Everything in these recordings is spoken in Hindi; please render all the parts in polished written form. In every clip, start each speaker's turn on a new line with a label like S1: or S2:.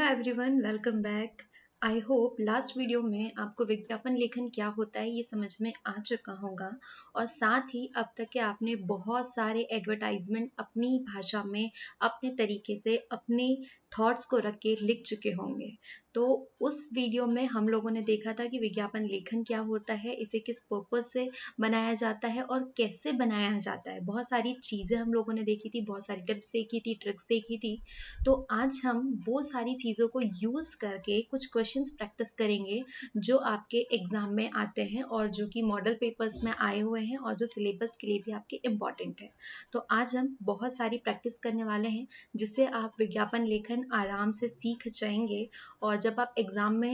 S1: Hello everyone, welcome back. I hope last video में आपको विज्ञापन लेखन क्या होता है ये समझ में आ चुका होगा और साथ ही अब तक के आपने बहुत सारे एडवर्टाइजमेंट अपनी भाषा में अपने तरीके से अपने थॉट्स को रख के लिख चुके होंगे। तो उस वीडियो में हम लोगों ने देखा था कि विज्ञापन लेखन क्या होता है, इसे किस पर्पज से बनाया जाता है और कैसे बनाया जाता है। बहुत सारी चीज़ें हम लोगों ने देखी थी, बहुत सारी टिप्स देखी थी, ट्रिक्स देखी थी। तो आज हम वो सारी चीज़ों को यूज़ करके कुछ क्वेश्चंस प्रैक्टिस करेंगे जो आपके एग्जाम में आते हैं और जो कि मॉडल पेपर्स में आए हुए हैं और जो सिलेबस के लिए भी आपके इम्पॉर्टेंट है। तो आज हम बहुत सारी प्रैक्टिस करने वाले हैं जिससे आप विज्ञापन लेखन आराम से सीख जाएंगे और जब आप एग्ज़ाम में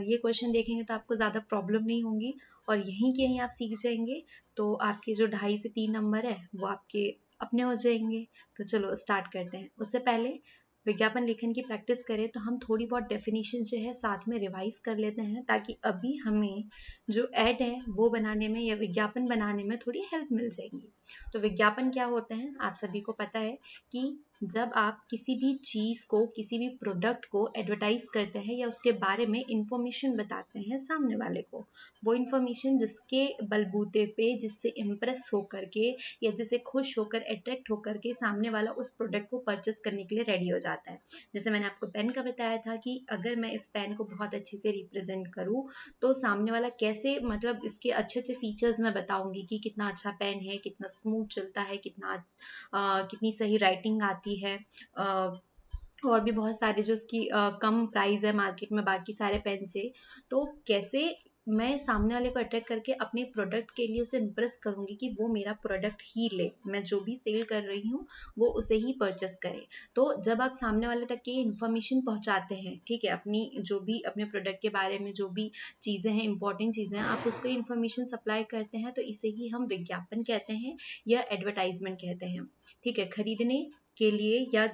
S1: ये क्वेश्चन देखेंगे तो आपको ज़्यादा प्रॉब्लम नहीं होंगी और यहीं के यहीं आप सीख जाएंगे। तो आपके जो 2.5 से 3 नंबर है वो आपके अपने हो जाएंगे। तो चलो स्टार्ट करते हैं। उससे पहले विज्ञापन लेखन की प्रैक्टिस करें तो हम थोड़ी बहुत डेफिनेशन जो है साथ में रिवाइज कर लेते हैं ताकि अभी हमें जो ऐड है वो बनाने में या विज्ञापन बनाने में थोड़ी हेल्प मिल जाएगी। तो विज्ञापन क्या होते हैं आप सभी को पता है कि जब आप किसी भी चीज़ को, किसी भी प्रोडक्ट को एडवर्टाइज करते हैं या उसके बारे में इंफॉर्मेशन बताते हैं सामने वाले को, वो इंफॉर्मेशन जिसके बलबूते पे, जिससे इम्प्रेस होकर के या जिससे खुश होकर, अट्रैक्ट होकर के सामने वाला उस प्रोडक्ट को परचेस करने के लिए रेडी हो जाता है। जैसे मैंने आपको पेन का बताया था कि अगर मैं इस पेन को बहुत अच्छे से रिप्रेजेंट करूँ तो सामने वाला कैसे, मतलब इसके अच्छे अच्छे फीचर्स मैं बताऊंगी कि कितना अच्छा पेन है, कितना स्मूथ चलता है, कितनी सही राइटिंग आती है, और भी बहुत सारे जो उसकी कम प्राइस है मार्केट में बाकी सारे पेन से। तो कैसे मैं सामने वाले को अट्रैक्ट करके अपने प्रोडक्ट के लिए उसे इम्प्रेस करूंगी कि वो मेरा प्रोडक्ट ही ले, मैं जो भी सेल कर रही हूँ वो उसे ही परचेस करे। तो जब आप सामने वाले तक ये इन्फॉर्मेशन पहुंचाते हैं, ठीक है, अपनी जो भी अपने प्रोडक्ट के बारे में जो भी चीज़ें हैं, इंपॉर्टेंट चीज़ें हैं, आप उसको इन्फॉर्मेशन सप्लाई करते हैं तो इसे ही हम विज्ञापन कहते हैं या एडवर्टाइजमेंट कहते हैं। ठीक है, खरीदने के लिए या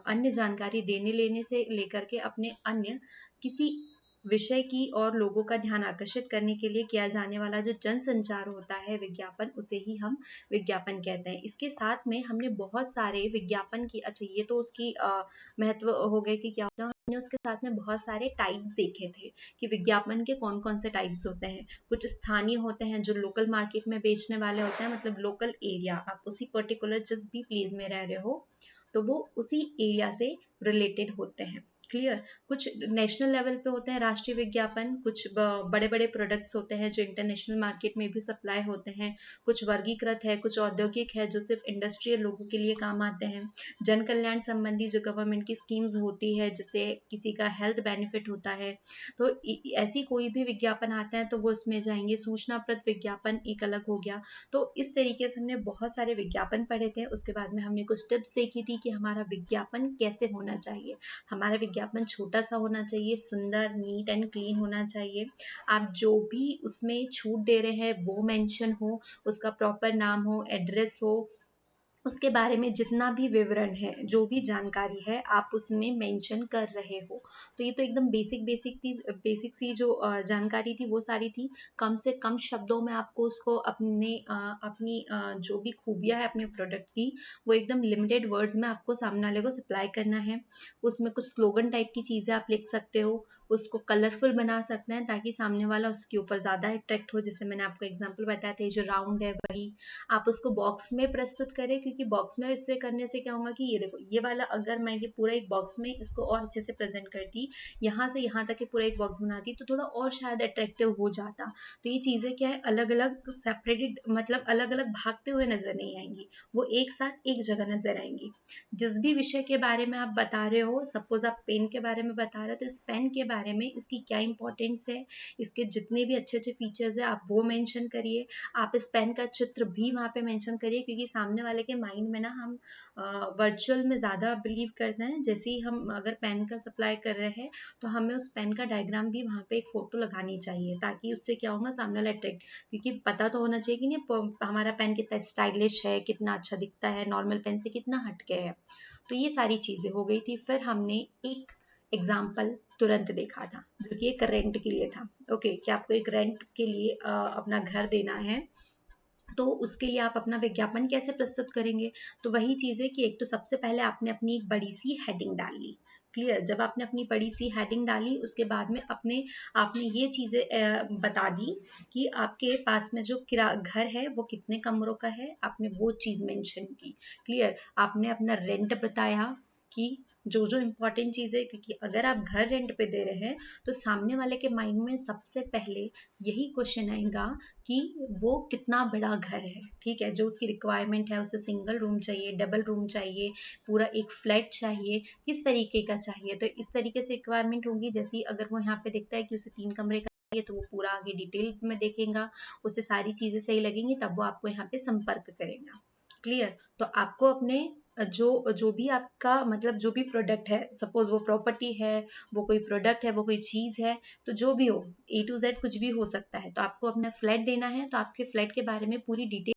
S1: अन्य जानकारी देने लेने से लेकर के अपने अन्य किसी विषय की और लोगों का ध्यान आकर्षित करने के लिए किया जाने वाला जो जनसंचार होता है विज्ञापन, उसे ही हम विज्ञापन कहते हैं। इसके साथ में हमने बहुत सारे विज्ञापन की, अच्छा ये तो उसकी महत्व हो गए कि क्या होता है, हमने उसके साथ में बहुत सारे टाइप्स देखे थे कि विज्ञापन के कौन कौन से टाइप्स होते हैं। कुछ स्थानीय होते हैं जो लोकल मार्केट में बेचने वाले होते हैं, मतलब लोकल एरिया, आप उसी पर्टिकुलर जिस भी प्लेस में रह रहे हो तो वो उसी एरिया से रिलेटेड होते हैं। क्लियर। कुछ नेशनल लेवल पे होते हैं राष्ट्रीय विज्ञापन, कुछ बड़े बड़े प्रोडक्ट्स होते हैं जो इंटरनेशनल मार्केट में भी सप्लाई होते हैं, कुछ वर्गीकृत है, कुछ औद्योगिक है जो सिर्फ इंडस्ट्रियल लोगों के लिए काम आते हैं, जन कल्याण संबंधी जो गवर्नमेंट की स्कीम्स होती है जिससे किसी का हेल्थ बेनिफिट होता है, तो ऐसी कोई भी विज्ञापन आता है तो वो इसमें जाएंगे। सूचनाप्रद विज्ञापन एक अलग हो गया। तो इस तरीके से हमने बहुत सारे विज्ञापन पढ़े थे। उसके बाद में हमने कुछ टिप्स देखी थी कि हमारा विज्ञापन कैसे होना चाहिए। हमारा विज्ञापन छोटा सा होना चाहिए, सुंदर, नीट एंड क्लीन होना चाहिए। आप जो भी उसमें छूट दे रहे हैं वो मेंशन हो, उसका प्रॉपर नाम हो, एड्रेस हो, उसके बारे में जितना भी विवरण है, जो भी जानकारी है आप उसमें मेंशन कर रहे हो। तो ये तो एकदम बेसिक सी जो जानकारी थी वो सारी थी। कम से कम शब्दों में आपको उसको अपनी जो भी खूबियां है अपने प्रोडक्ट की, वो एकदम लिमिटेड वर्ड्स में आपको सामने वाले को सप्लाई करना है। उसमें कुछ स्लोगन टाइप की चीज़ें आप लिख सकते हो, उसको कलरफुल बना सकते हैं ताकि सामने वाला उसके ऊपर ज़्यादा अट्रैक्ट हो। जैसे मैंने आपको एग्जाम्पल बताया था, जो राउंड है वही आप उसको बॉक्स में प्रस्तुत करें, क्योंकि बॉक्स में इससे करने से क्या होगा कि ये देखो, ये वाला अगर मैं ये पूरा एक बॉक्स में इसको और अच्छे से प्रेजेंट करती, यहाँ से यहाँ तक के पूरा एक बॉक्स बनाती तो थोड़ा और शायद अट्रैक्टिव हो जाता। तो ये चीज़ें क्या है, अलग अलग सेपरेटेड, मतलब अलग अलग भागते हुए नजर नहीं आएंगी, वो एक साथ एक जगह नजर आएंगी। जिस भी विषय के बारे में आप बता रहे हो, सपोज आप पेन के बारे में बता रहे हो तो इस पेन के बारे में इसकी क्या इंपॉर्टेंस है, इसके जितने भी अच्छे अच्छे फीचर्स है आप वो मेंशन करिए। आप इस पेन का चित्र भी वहाँ पे मेंशन करिए, क्योंकि सामने वाले के माइंड में ना हम वर्चुअल में ज़्यादा बिलीव करते हैं। जैसे ही हम अगर पेन का सप्लाई कर रहे हैं तो हमें उस पेन का डायग्राम भी वहाँ पे एक फोटो लगानी चाहिए, ताकि उससे क्या होगा, सामने वाला अट्रैक्ट, क्योंकि पता तो होना चाहिए कि नहीं हमारा पेन कितना स्टाइलिश है, कितना अच्छा दिखता है, नॉर्मल पेन से कितना हटके है। तो ये सारी चीज़ें हो गई थी। फिर हमने एक एग्जाम्पल तुरंत देखा था जो कि एक रेंट के लिए था। ओके, कि आपको एक रेंट के लिए अपना घर देना है, तो उसके लिए आप अपना विज्ञापन कैसे प्रस्तुत करेंगे। तो वही चीज़ है कि एक तो सबसे पहले आपने अपनी एक बड़ी सी हेडिंग डाल ली क्लियर। जब आपने अपनी बड़ी सी हेडिंग डाली उसके बाद में अपने आपने ये चीजें बता दी कि आपके पास में जो घर है वो कितने कमरों का है, आपने वो चीज मेंशन की। क्लियर। आपने अपना रेंट बताया कि जो जो इम्पोर्टेंट चीज है, क्योंकि अगर आप घर रेंट पे दे रहे हैं तो सामने वाले के माइंड में सबसे पहले यही क्वेश्चन आएगा कि वो कितना बड़ा घर है। ठीक है, जो उसकी रिक्वायरमेंट है, उसे सिंगल रूम चाहिए, डबल रूम चाहिए, पूरा एक फ्लैट चाहिए, किस तरीके का चाहिए। तो इस तरीके से रिक्वायरमेंट होंगी। जैसे अगर वो यहाँ पे देखता है कि उसे 3 कमरे का चाहिए तो वो पूरा आगे डिटेल में देखेगा, उसे सारी चीजें सही लगेंगी तब वो आपको यहाँ पे संपर्क करेगा। क्लियर। तो आपको अपने जो जो भी आपका मतलब जो भी प्रोडक्ट है, सपोज वो प्रॉपर्टी है, वो कोई प्रोडक्ट है, वो कोई चीज है, तो जो भी हो, A to Z कुछ भी हो सकता है। तो आपको अपना फ्लैट देना है तो आपके फ्लैट के बारे में पूरी डिटेल,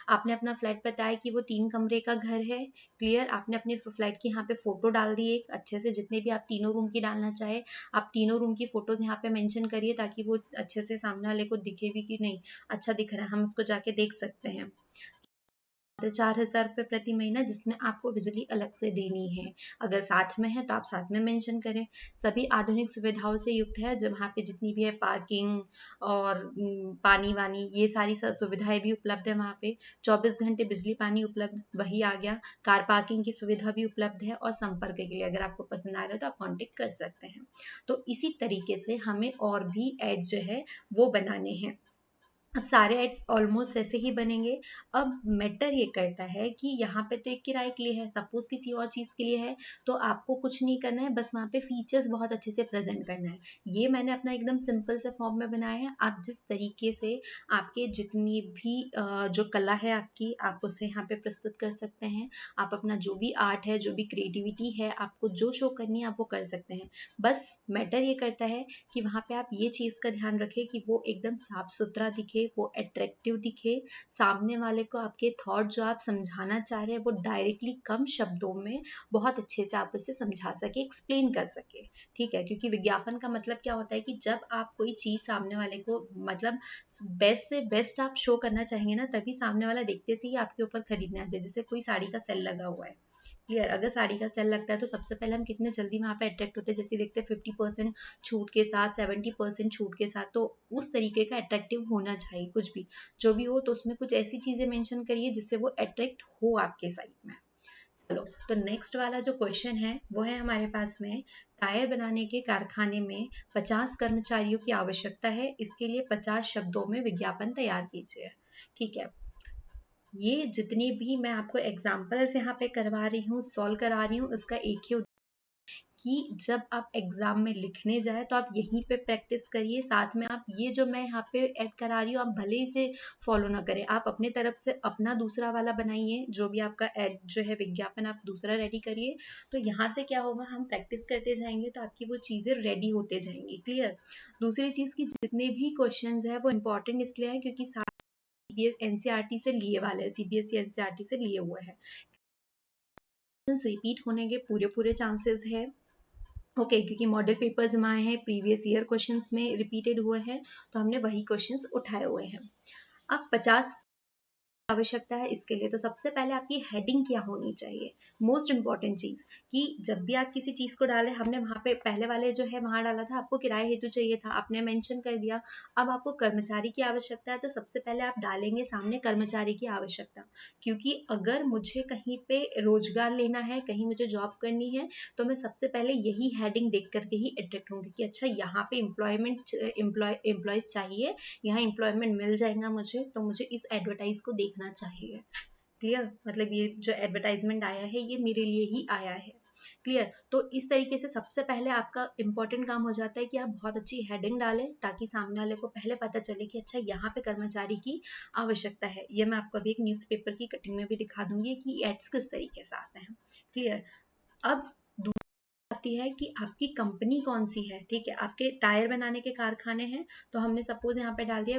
S1: आपने अपना फ्लैट बताया कि वो 3 कमरे का घर है। क्लियर। आपने अपने फ्लैट की यहाँ पे फोटो डाल दी एक अच्छे से, जितने भी आप तीनों रूम की डालना चाहे आप तीनों रूम की फोटोज यहाँ पे मेंशन करिए, ताकि वो अच्छे से सामने वाले को दिखे भी कि नहीं अच्छा दिख रहा है, हम उसको जाके देख सकते हैं। तो 4,000 रुपये प्रति महीना जिसमें आपको बिजली अलग से देनी है। अगर साथ में है तो आप साथ में मेंशन करें। सभी आधुनिक सुविधाओं से युक्त है, जब वहाँ पे जितनी भी है पार्किंग और पानी वानी ये सारी सुविधाएं भी उपलब्ध है वहाँ पे। 24 घंटे बिजली पानी उपलब्ध, वही आ गया। कार पार्किंग की सुविधा भी उपलब्ध है, और संपर्क के लिए अगर आपको पसंद आ रहा है तो आप कॉन्टेक्ट कर सकते हैं। तो इसी तरीके से हमें और भी एड जो है वो बनाने हैं। अब सारे एड्स ऑलमोस्ट ऐसे ही बनेंगे। अब मैटर ये करता है कि यहाँ पे तो एक किराए के लिए है, सपोज किसी और चीज के लिए है तो आपको कुछ नहीं करना है, बस वहाँ पे फीचर्स बहुत अच्छे से प्रेजेंट करना है। ये मैंने अपना एकदम सिंपल से फॉर्म में बनाया है। आप जिस तरीके से आपके जितनी भी जो कला है आपकी, आप उसे यहाँ पे प्रस्तुत कर सकते हैं। आप अपना जो भी आर्ट है, जो भी क्रिएटिविटी है, आपको जो शो करनी है आप वो कर सकते हैं। बस मैटर ये करता है कि वहाँ पे आप ये चीज का ध्यान रखें कि वो एकदम साफ सुथरा दिखे, वो अट्रैक्टिव दिखे, सामने वाले को आपके थॉट जो आप समझाना चाह रहे हैं वो डायरेक्टली कम शब्दों में बहुत अच्छे से आप उसे समझा सके, एक्सप्लेन कर सके। ठीक है, क्योंकि विज्ञापन का मतलब क्या होता है कि जब आप कोई चीज सामने वाले को मतलब बेस्ट से बेस्ट आप शो करना चाहेंगे ना, तभी सामने वाला देखते से ही आपके ऊपर खरीदने आ जाए। जैसे कोई साड़ी का सेल लगा हुआ है, क्लियर। अगर साड़ी का सेल लगता है तो सबसे पहले हम कितने जल्दी वहां पे अट्रैक्ट होते हैं, जैसे देखते हैं 50% छूट के साथ, 70% छूट के साथ। तो उस तरीके का अट्रैक्टिव होना चाहिए, कुछ भी जो भी हो तो उसमें कुछ ऐसी चीजें मेंशन करिए जिससे वो अट्रैक्ट हो आपके साइड में। चलो, तो नेक्स्ट वाला जो क्वेश्चन है वो है हमारे पास में, टायर बनाने के कारखाने में 50 कर्मचारियों की आवश्यकता है, इसके लिए 50 शब्दों में विज्ञापन तैयार कीजिए। ठीक है, ये जितनी भी मैं आपको एग्जाम्पल्स यहाँ पे करवा रही हूँ, सॉल्व करा रही हूँ, उसका एक ही कि जब आप एग्जाम में लिखने जाए तो आप यहीं पे प्रैक्टिस करिए। साथ में आप ये जो मैं यहाँ पे ऐड करा रही हूँ आप भले इसे फॉलो ना करें, आप अपने तरफ से अपना दूसरा वाला बनाइए, जो भी आपका ऐड जो है विज्ञापन आप दूसरा रेडी करिए। तो यहाँ से क्या होगा, हम प्रैक्टिस करते जाएंगे तो आपकी वो चीजें रेडी होते जाएंगी। क्लियर। दूसरी चीज की जितने भी क्वेश्चन है वो इंपॉर्टेंट इसलिए है क्योंकि एनसीईआरटी से लिए वाले हैं, सीबीएसई एनसीईआरटी से लिए हुए हैं। रिपीट होने के पूरे पूरे चांसेस है। ओके, क्योंकि मॉडल पेपर्स में आए हैं, प्रीवियस ईयर क्वेश्चंस में रिपीटेड हुए हैं, तो हमने वही क्वेश्चंस उठाए हुए हैं। अब 50 आवश्यकता है इसके लिए, तो सबसे पहले आपकी हेडिंग क्या होनी चाहिए। मोस्ट इंपॉर्टेंट चीज कि जब भी आप किसी चीज को डालें, हमने वहां पे पहले वाले जो है वहां डाला था आपको किराए हेतु चाहिए था, आपने मेंशन कर दिया। अब आपको कर्मचारी की आवश्यकता है तो सबसे पहले आप डालेंगे सामने कर्मचारी की आवश्यकता, क्योंकि अगर मुझे कहीं पे रोजगार लेना है, कहीं मुझे जॉब करनी है, तो मैं सबसे पहले यही हेडिंग देख करके ही अट्रैक्ट होंगी कि अच्छा यहाँ पे एम्प्लॉयज चाहिए, यहाँ एम्प्लॉयमेंट मिल जाएगा मुझे, तो मुझे इस एडवर्टाइज को देखना चाहिए। क्लियर, मतलब ये जो एडवर्टाइजमेंट आया है ये मेरे लिए ही आया है। क्लियर। तो इस तरीके से सबसे पहले आपका इंपॉर्टेंट काम हो जाता है कि आप बहुत अच्छी हेडिंग डालें, ताकि सामने वाले को पहले पता चले कि अच्छा यहाँ पे कर्मचारी की आवश्यकता है। ये मैं आपको अभी एक न्यूज़पेपर की कटिंग में भी दिखा दूंगी कि एड्स किस तरीके से आते हैं। क्लियर। अब आती है कि आपकी कंपनी कौन सी है। ठीक है, आपके टायर बनाने के कारखाने हैं, तो हमने सपोज यहाँ पे डाल दिया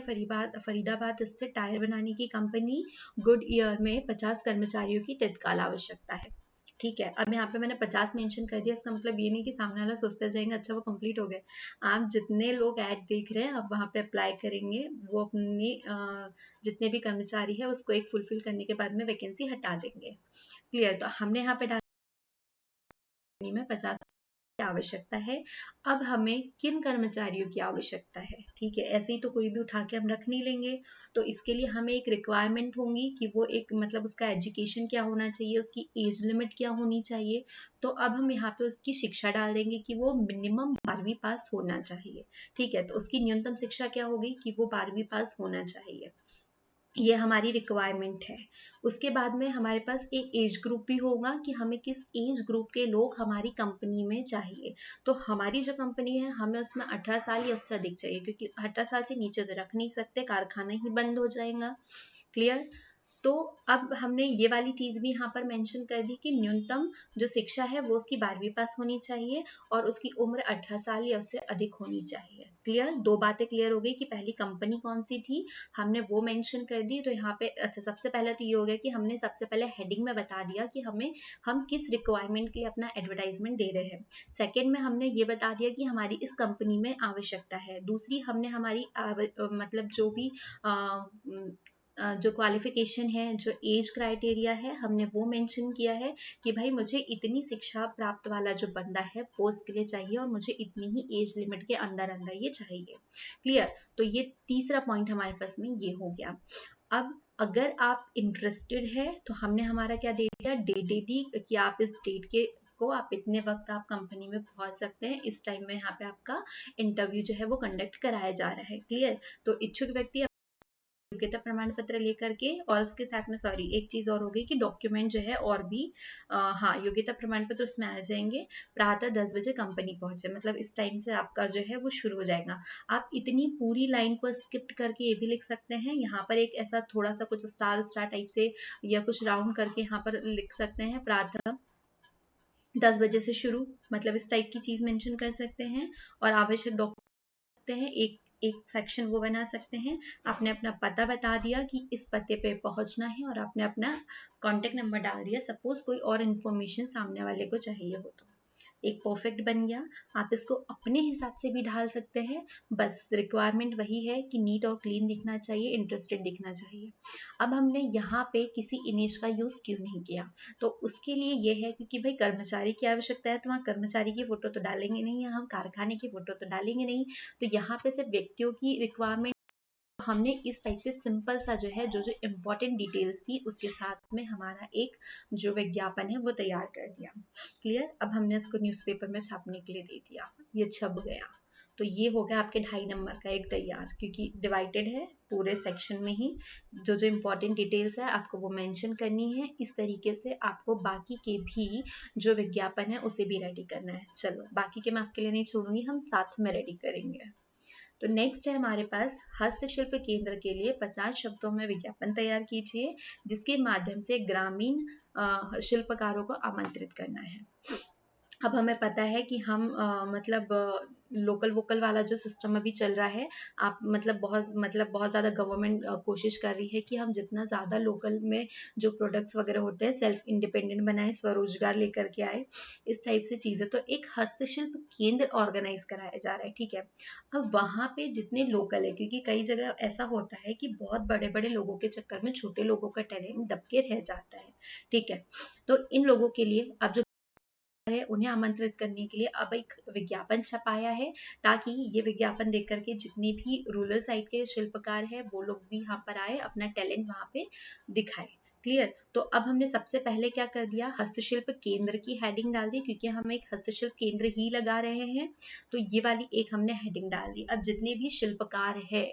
S1: फरीदाबाद स्थित टायर बनाने की कंपनी गुड ईयर में 50 कर्मचारियों की तत्काल आवश्यकता है। ठीक है, अब यहाँ पे मैंने 50 मेंशन कर दिया, इसका मतलब ये नहीं कि सामने वाला सोचते जाएंगे अच्छा वो कंप्लीट हो गए। आप जितने लोग ऐड देख रहे हैं आप वहाँ पे अप्लाई करेंगे, वो अपने जितने भी कर्मचारी है उसको एक फुलफिल करने के बाद में वैकेंसी हटा देंगे। क्लियर। तो हमने यहाँ पे में 50 की आवश्यकता है। अब हमें किन कर्मचारियों की आवश्यकता है, ठीक है, ऐसे ही तो कोई भी उठा के हम रख नहीं लेंगे। तो इसके लिए हमें एक रिक्वायरमेंट होंगी कि वो एक मतलब उसका एजुकेशन क्या होना चाहिए, उसकी एज लिमिट क्या होनी चाहिए। तो अब हम यहाँ पे उसकी शिक्षा डाल देंगे कि वो मिनिमम 12वीं पास होना चाहिए, ठीक है। तो उसकी न्यूनतम शिक्षा क्या होगी कि वो 12वीं पास होना चाहिए, ये हमारी रिक्वायरमेंट है। उसके बाद में हमारे पास एक एज ग्रुप भी होगा कि हमें किस एज ग्रुप के लोग हमारी कंपनी में चाहिए। तो हमारी जो कंपनी है हमें उसमें 18 साल या उससे अधिक चाहिए, क्योंकि 18 साल से नीचे तो रख नहीं सकते, कारखाना ही बंद हो जाएगा। क्लियर। तो अब हमने ये वाली चीज भी यहाँ पर मेंशन कर दी कि न्यूनतम जो शिक्षा है वो उसकी 12वीं पास होनी चाहिए और उसकी उम्र 18 साल या उससे अधिक होनी चाहिए। क्लियर, दो बातें क्लियर हो गई कि पहली कंपनी कौन सी थी, हमने वो मेंशन कर दी। तो यहाँ पे अच्छा, सबसे पहले तो ये हो गया कि हमने सबसे पहले हेडिंग में बता दिया कि हम किस रिक्वायरमेंट के लिए अपना एडवर्टाइजमेंट दे रहे हैं। सेकंड में हमने ये बता दिया कि हमारी इस कंपनी में आवश्यकता है। दूसरी, हमने हमारी मतलब जो भी जो क्वालिफिकेशन है, जो एज क्राइटेरिया है, हमने वो मेंशन किया है कि भाई मुझे इतनी शिक्षा प्राप्त वाला जो बंदा है वो इसके लिए चाहिए और मुझे इतनी ही एज लिमिट के अंदर अंदर ये चाहिए। क्लियर। तो ये तीसरा पॉइंट हमारे पास में ये हो गया। अब अगर आप इंटरेस्टेड है तो हमने हमारा क्या दे दिया, डेट दे दी कि आप इस डेट के को आप इतने वक्त आप कंपनी में पहुंच सकते हैं, इस टाइम में यहाँ पे आपका इंटरव्यू जो है वो कंडक्ट कराया जा रहा है। क्लियर। तो इच्छुक व्यक्ति योग्यता प्रमाण पत्र लेकर के, और उसके साथ में सॉरी एक चीज और हो गई कि डॉक्यूमेंट जो है और भी हाँ, योग्यता प्रमाण पत्र उसमें आ जाएंगे। प्रातः 10 बजे कंपनी पहुंचे, मतलब इस टाइम से आपका जो है वो शुरू हो जाएगा। आप इतनी पूरी लाइन को स्किप करके ये भी लिख सकते हैं, यहाँ पर एक ऐसा थोड़ा सा कुछ स्टार स्टार टाइप से या कुछ राउंड करके यहाँ पर लिख सकते हैं, प्रातः 10 बजे से शुरू, मतलब इस टाइप की चीज मेंशन कर सकते हैं। और आवश्यक डॉक्यूमेंट हैं, एक एक सेक्शन वो बना सकते हैं। आपने अपना पता बता दिया कि इस पते पे पहुंचना है और आपने अपना कॉन्टेक्ट नंबर डाल दिया, सपोज कोई और इन्फॉर्मेशन सामने वाले को चाहिए हो तो। एक परफेक्ट बन गया। आप इसको अपने हिसाब से भी ढाल सकते हैं, बस रिक्वायरमेंट वही है कि नीट और क्लीन दिखना चाहिए, इंटरेस्टेड दिखना चाहिए। अब हमने यहाँ पे किसी इमेज का यूज क्यों नहीं किया, तो उसके लिए ये है क्योंकि भाई कर्मचारी की आवश्यकता है, तो वहाँ कर्मचारी की फोटो तो डालेंगे नहीं, हम कारखाने की फोटो तो डालेंगे नहीं। तो यहाँ पे सिर्फ व्यक्तियों की रिक्वायरमेंट हमने इस टाइप से सिंपल सा जो है जो जो इम्पोर्टेंट डिटेल्स थी उसके साथ में हमारा एक जो विज्ञापन है वो तैयार कर दिया। क्लियर। अब हमने इसको न्यूज़पेपर में छापने के लिए दे दिया, ये छप गया। तो ये हो गया आपके 2.5 नंबर का एक तैयार, क्योंकि डिवाइडेड है पूरे सेक्शन में ही। जो जो इम्पोर्टेंट डिटेल्स है आपको वो मेंशन करनी है। इस तरीके से आपको बाकी के भी जो विज्ञापन है उसे भी रेडी करना है। चलो बाकी के मैं आपके लिए नहीं छोड़ूंगी, हम साथ में रेडी करेंगे। तो नेक्स्ट है हमारे पास हस्तशिल्प केंद्र के लिए 50 शब्दों में विज्ञापन तैयार कीजिए, जिसके माध्यम से ग्रामीण शिल्पकारों को आमंत्रित करना है। अब हमें पता है कि हम मतलब लोकल वोकल वाला जो सिस्टम अभी चल रहा है, आप मतलब बहुत ज़्यादा गवर्नमेंट कोशिश कर रही है कि हम जितना ज़्यादा लोकल में जो प्रोडक्ट्स वगैरह होते हैं सेल्फ इंडिपेंडेंट बनाए, स्वरोजगार लेकर के आए, इस टाइप से चीज़ें। तो एक हस्तशिल्प केंद्र ऑर्गेनाइज कराया जा रहा है, ठीक है। अब वहाँ पे जितने लोकल है, क्योंकि कई जगह ऐसा होता है कि बहुत बड़े बड़े लोगों के चक्कर में छोटे लोगों का टैलेंट दब के रह जाता है, ठीक है। तो इन लोगों के लिए अब जो है उन्हें आमंत्रित करने के लिए अब एक विज्ञापन छपाया है, ताकि ये विज्ञापन देख करके जितने भी रूरल साइड के शिल्पकार हैं वो लोग भी यहाँ पर आए, अपना टैलेंट वहाँ पे दिखाए। क्लियर। तो अब हमने सबसे पहले क्या कर दिया, हस्तशिल्प केंद्र की हेडिंग डाल दी, क्योंकि हम एक हस्तशिल्प केंद्र ही लगा रहे हैं। तो ये वाली एक हमने हेडिंग डाल दी। अब जितने भी शिल्पकार है,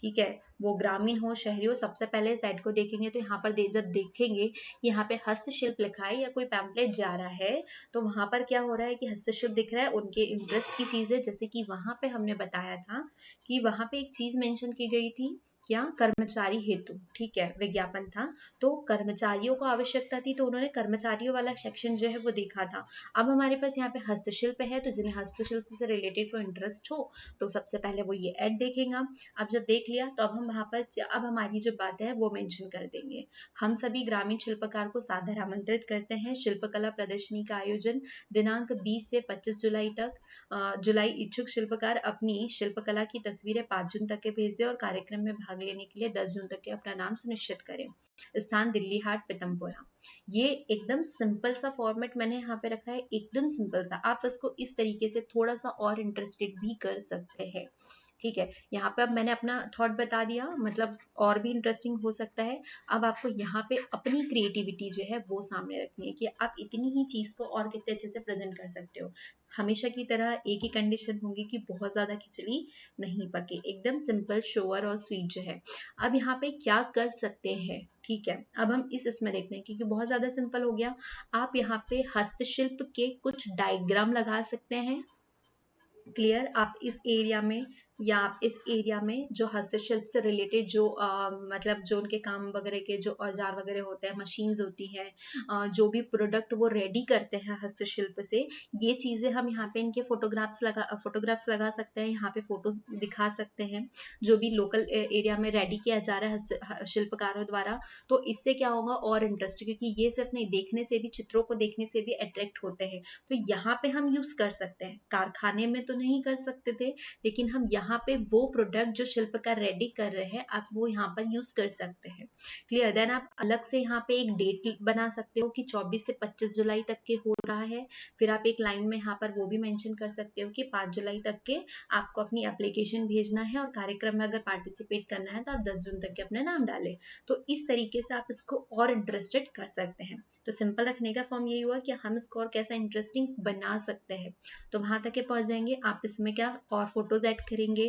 S1: ठीक है, वो ग्रामीण हो शहरी हो, सबसे पहले साइड को देखेंगे तो यहाँ पर जब देखेंगे यहाँ पे हस्तशिल्प लिखा है या कोई पैम्पलेट जा रहा है, तो वहां पर क्या हो रहा है कि हस्तशिल्प दिख रहा है, उनके इंटरेस्ट की चीज है। जैसे कि वहां पे हमने बताया था कि वहां पे एक चीज मेंशन की गई थी, क्या, कर्मचारी हेतु, ठीक है, विज्ञापन था। तो कर्मचारियों को आवश्यकता थी, तो उन्होंने कर्मचारियों वाला सेक्शन जो है वो देखा था। अब हमारे पास यहाँ पे हस्तशिल्प है, तो जिन्हें हस्तशिल्प से रिलेटेड कोई इंटरेस्ट हो तो सबसे पहले वो ये ऐड देखेगा। अब जब देख लिया तो अब हम वहाँ पर अब हमारी जो बात है वो मेंशन कर देंगे। हम सभी ग्रामीण शिल्पकार को सादर आमंत्रित करते हैं। शिल्पकला प्रदर्शनी का आयोजन दिनांक 20 से 25 जुलाई तक। जुलाई इच्छुक शिल्पकार अपनी शिल्पकला की तस्वीरें 5 जून तक के भेज दे और कार्यक्रम में भाग भाग लेने के लिए 10 जून तक के अपना नाम सुनिश्चित करें। स्थान दिल्ली हाट पीतमपुरा। ये एकदम सिंपल सा फॉर्मेट मैंने यहाँ पे रखा है, एकदम सिंपल सा। आप इसको इस तरीके से थोड़ा सा और इंटरेस्टेड भी कर सकते हैं। ठीक है, यहाँ पे अब मैंने अपना थॉट बता दिया, मतलब और भी इंटरेस्टिंग हो सकता है। अब आपको यहाँ पे अपनी क्रिएटिविटी जो है वो सामने रखनी है कि आप इतनी ही चीज को और कितने अच्छे से प्रेजेंट कर सकते हो। हमेशा की तरह एक ही कंडीशन होगी कि बहुत ज्यादा खिचड़ी नहीं पके, एकदम सिंपल शोअर और स्वीट जो है। अब यहाँ पे क्या कर सकते हैं, ठीक है, अब हम इसमें देखते हैं क्योंकि बहुत ज्यादा सिंपल हो गया। आप यहाँ पे हस्तशिल्प के कुछ डायग्राम लगा सकते हैं। क्लियर, आप इस एरिया में या आप इस एरिया में जो हस्तशिल्प से रिलेटेड जो मतलब जो उनके काम वगैरह के जो औजार वगैरह होते हैं, मशीन्स होती है, जो भी प्रोडक्ट वो रेडी करते हैं हस्तशिल्प से, ये चीजें हम यहाँ पे इनके फोटोग्राफ्स लगा सकते हैं, यहाँ पे फोटोज दिखा सकते हैं जो भी लोकल एरिया में रेडी किया जा रहा है शिल्पकारों द्वारा। तो इससे क्या होगा और इंटरेस्ट, क्योंकि ये सिर्फ नहीं देखने से भी, चित्रों को देखने से भी अट्रैक्ट होते हैं। तो यहाँ पे हम यूज कर सकते हैं, कारखाने में तो नहीं कर सकते थे, लेकिन हम यहाँ पे वो प्रोडक्ट जो शिल्पकार रेडी कर रहे हैं आप वो यहाँ पर यूज कर सकते हैं। क्लियर, देन आप अलग से यहाँ पे एक डेट बना सकते हो कि 24 से 25 जुलाई तक के हो रहा है। फिर आप एक लाइन में यहाँ पर वो भी मेंशन कर सकते हो कि 5 जुलाई तक के आपको अपनी एप्लीकेशन भेजना है और कार्यक्रम में अगर पार्टिसिपेट करना है तो आप 10 जून तक के अपना नाम डालें। तो इस तरीके से आप इसको और इंटरेस्टेड कर सकते हैं। तो सिंपल रखने का फॉर्म यही हुआ कि हम इसको और कैसा इंटरेस्टिंग बना सकते हैं। तो वहां तक के पहुंच जाएंगे। आप इसमें क्या और फोटोज ऐड करेंगे,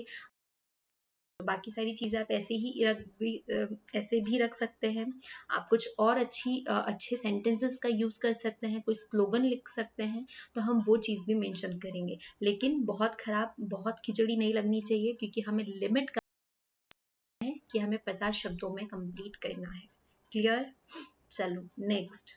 S1: तो बाकी सारी चीजें आप ऐसे भी रख सकते हैं। आप कुछ और अच्छे सेंटेंसेस का यूज कर सकते हैं, कोई स्लोगन लिख सकते हैं, तो हम वो चीज भी मेंशन करेंगे। लेकिन बहुत खराब, बहुत खिचड़ी नहीं लगनी चाहिए, क्योंकि हमें लिमिट करना है कि हमें 50 शब्दों में कंप्लीट करना है। क्लियर, चलो नेक्स्ट।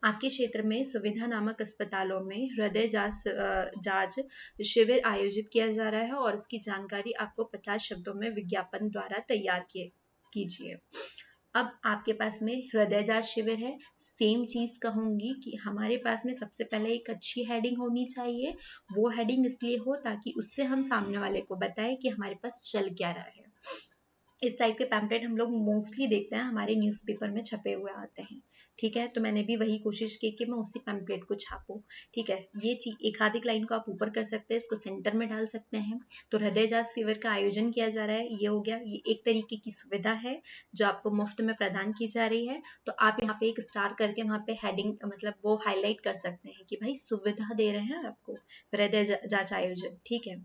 S1: आपके क्षेत्र में सुविधा नामक अस्पतालों में हृदय जांच शिविर आयोजित किया जा रहा है और इसकी जानकारी आपको 50 शब्दों में विज्ञापन द्वारा तैयार कीजिए। अब आपके पास में हृदय जांच शिविर है। सेम चीज कहूंगी कि हमारे पास में सबसे पहले एक अच्छी हेडिंग होनी चाहिए। वो हेडिंग इसलिए हो ताकि उससे हम सामने वाले को बताएं कि हमारे पास चल क्या रहा है। इस टाइप के पैम्पलेट हम लोग मोस्टली देखते हैं, हमारे न्यूज़पेपर में छपे हुए आते हैं। ठीक है, तो मैंने भी वही कोशिश की कि मैं उसी पैम्पलेट को छापूं। ठीक है, ये चीज एक आधी लाइन को आप ऊपर कर सकते हैं, इसको सेंटर में डाल सकते हैं। तो हृदय जांच शिविर का आयोजन किया जा रहा है, ये हो गया। ये एक तरीके की सुविधा है जो आपको मुफ्त में प्रदान की जा रही है। तो आप यहाँ पे एक स्टार करके वहाँ पे हेडिंग मतलब वो हाईलाइट कर सकते हैं कि भाई सुविधा दे रहे हैं आपको हृदय जांच आयोजन। ठीक है,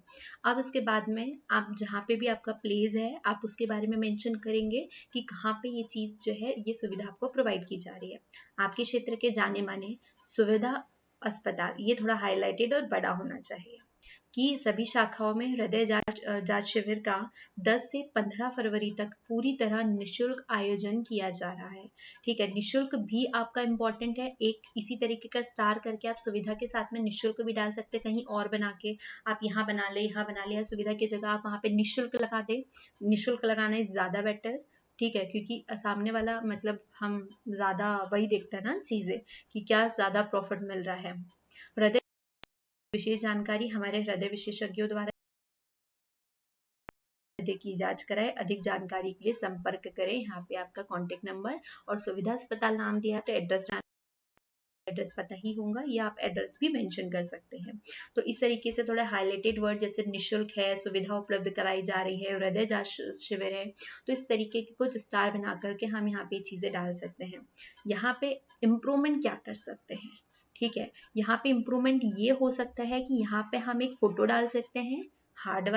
S1: अब इसके बाद में आप जहाँ पे भी आपका प्लेस है आप उसके बारे में मेंशन करेंगे कि कहाँ पे ये चीज जो है ये सुविधा आपको प्रोवाइड की जा रही है। आपके क्षेत्र के जाने माने सुविधा अस्पताल, ये थोड़ा हाईलाइटेड और बड़ा होना चाहिए कि सभी शाखाओं में हृदय जांच शिविर का 10 से 15 फरवरी तक पूरी तरह निशुल्क आयोजन किया जा रहा है। ठीक है, निशुल्क भी आपका इंपॉर्टेंट है। एक इसी तरीके का स्टार करके आप सुविधा के साथ में निशुल्क भी डाल सकते हैं, कहीं और बना के आप यहाँ बना ले, यहाँ बना ले, सुविधा की जगह आप वहाँ पे निशुल्क लगा दे। निशुल्क लगाना ज्यादा बेटर। ठीक है, क्योंकि सामने वाला मतलब हम ज्यादा वही देखते हैं ना चीजें कि क्या ज्यादा प्रॉफिट मिल रहा है। हृदय विशेष जानकारी हमारे हृदय विशेषज्ञों द्वारा हृदय की जांच कराएं। अधिक जानकारी के लिए संपर्क करें। यहाँ पे आपका कॉन्टेक्ट नंबर और सुविधा अस्पताल नाम दिया तो एड्रेस पता ही होगा, या आप एड्रेस भी मेंशन कर सकते हैं। तो इस तरीके से थोड़ा हाईलाइटेड वर्ड जैसे निशुल्क है, सुविधा उपलब्ध कराई जा रही है, हृदय जांच शिविर है, तो इस तरीके के कुछ स्टार बना करके हम यहाँ पे चीजें डाल सकते हैं। यहाँ पे इम्प्रूवमेंट क्या कर सकते हैं, ठीक है, यहाँ पे इम्प्रूवमेंट ये हो सकता है कि यहाँ पे हम एक फोटो डाल सकते हैं हार्ड